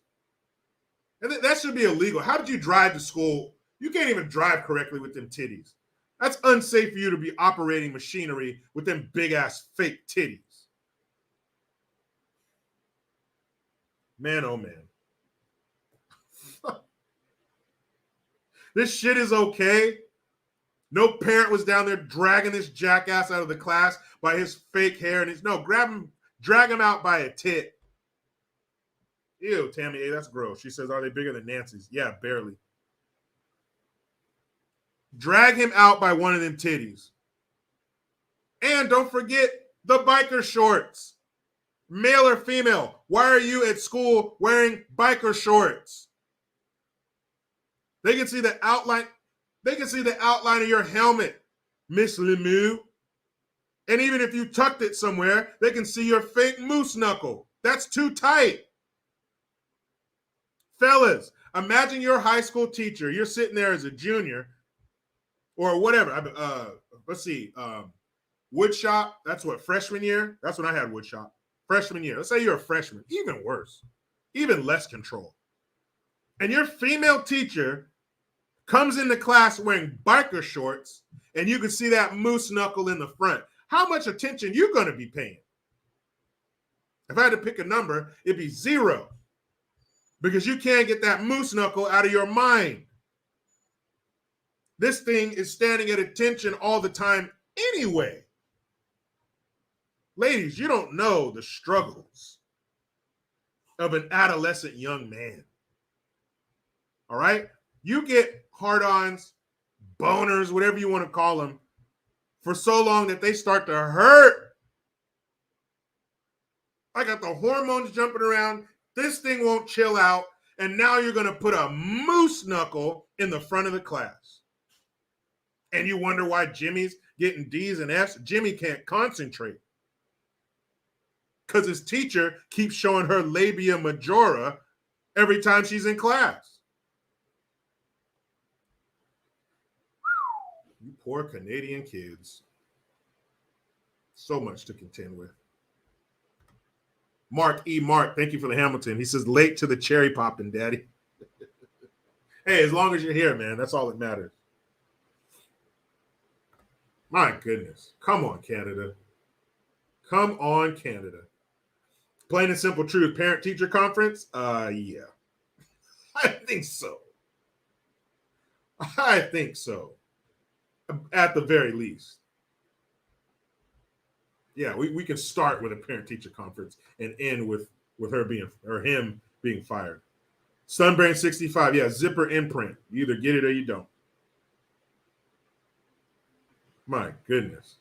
And that should be illegal. How did you drive to school? You can't even drive correctly with them titties. That's unsafe for you to be operating machinery with them big ass fake titties. Man, oh man. This shit is okay. No parent was down there dragging this jackass out of the class by his fake hair and drag him out by a tit. Ew, Tammy A, that's gross. She says, are they bigger than Nancy's? Yeah, barely. Drag him out by one of them titties. And don't forget the biker shorts. Male or female, why are you at school wearing biker shorts? They can see the outline. They can see the outline of your helmet, Miss Lemieux. And even if you tucked it somewhere, they can see your fake moose knuckle. That's too tight. Fellas, imagine your high school teacher. You're sitting there as a junior or whatever. Let's see. Woodshop, that's what, freshman year? That's when I had woodshop. Freshman year. Let's say you're a freshman. Even worse. Even less control. And your female teacher comes into class wearing biker shorts, and you can see that moose knuckle in the front. How much attention you going to be paying? If I had to pick a number, it'd be 0. Because you can't get that moose knuckle out of your mind. This thing is standing at attention all the time anyway. Ladies, you don't know the struggles of an adolescent young man. All right? You get hard-ons, boners, whatever you want to call them, for so long that they start to hurt. I got the hormones jumping around. This thing won't chill out. And now you're going to put a moose knuckle in the front of the class. And you wonder why Jimmy's getting D's and F's. Jimmy can't concentrate because his teacher keeps showing her labia majora every time she's in class. You poor Canadian kids. So much to contend with. Mark E. Mark, thank you for the Hamilton. He says, late to the cherry popping, daddy. Hey, as long as you're here, man, that's all that matters. My goodness. Come on, Canada. Come on, Canada. Plain and simple truth. Parent-teacher conference? Yeah. I think so. I think so. At the very least. Yeah, we can start with a parent-teacher conference and end with her being or him being fired. Sunbrain 65, yeah, zipper imprint. You either get it or you don't. My goodness.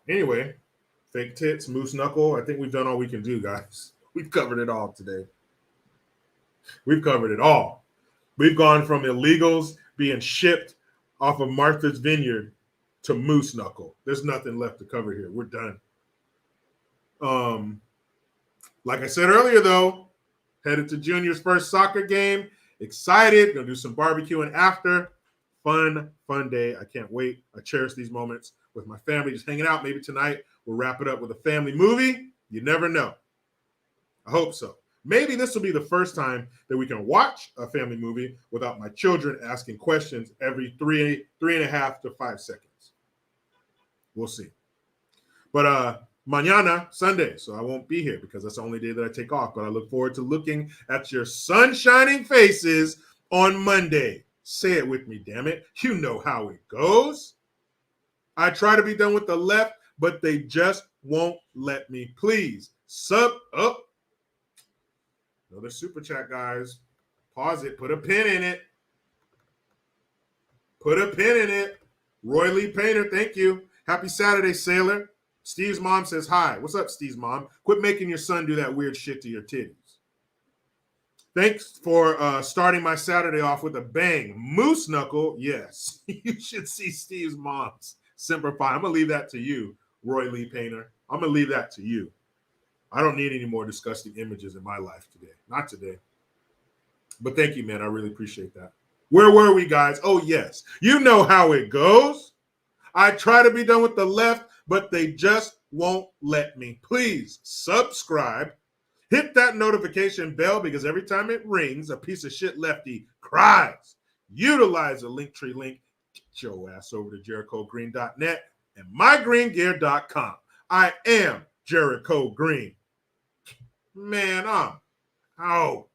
Anyway, fake tits, moose knuckle. I think we've done all we can do, guys. We've covered it all today. We've covered it all. We've gone from illegals being shipped off of Martha's Vineyard to moose knuckle. There's nothing left to cover here. We're done. Like I said earlier, though, headed to Junior's first soccer game. Excited. Gonna do some barbecuing after. Fun day. I can't wait. I cherish these moments with my family, just hanging out. Maybe tonight we'll wrap it up with a family movie. You never know. I hope so. Maybe this will be the first time that we can watch a family movie without my children asking questions every 3.5 to 5 seconds. We'll see. But mañana, Sunday, so I won't be here because that's the only day that I take off. But I look forward to looking at your sun-shining faces on Monday. Say it with me, damn it. You know how it goes. I try to be done with the left, but they just won't let me. Please, sub up. Another super chat, guys. Pause it. Put a pin in it. Put a pin in it. Roy Lee Painter, thank you. Happy Saturday, Sailor. Steve's mom says hi. What's up, Steve's mom? Quit making your son do that weird shit to your titties. Thanks for starting my Saturday off with a bang. Moose knuckle, yes. You should see Steve's mom's Semper Fi. I'm going to leave that to you, Roy Lee Painter. I'm going to leave that to you. I don't need any more disgusting images in my life today. Not today. But thank you, man. I really appreciate that. Where were we, guys? Oh, yes. You know how it goes. I try to be done with the left, but they just won't let me. Please subscribe. Hit that notification bell because every time it rings, a piece of shit lefty cries. Utilize the Linktree link. Get your ass over to JerichoGreen.net and mygreengear.com. I am Jericho Green. Man, I'm out.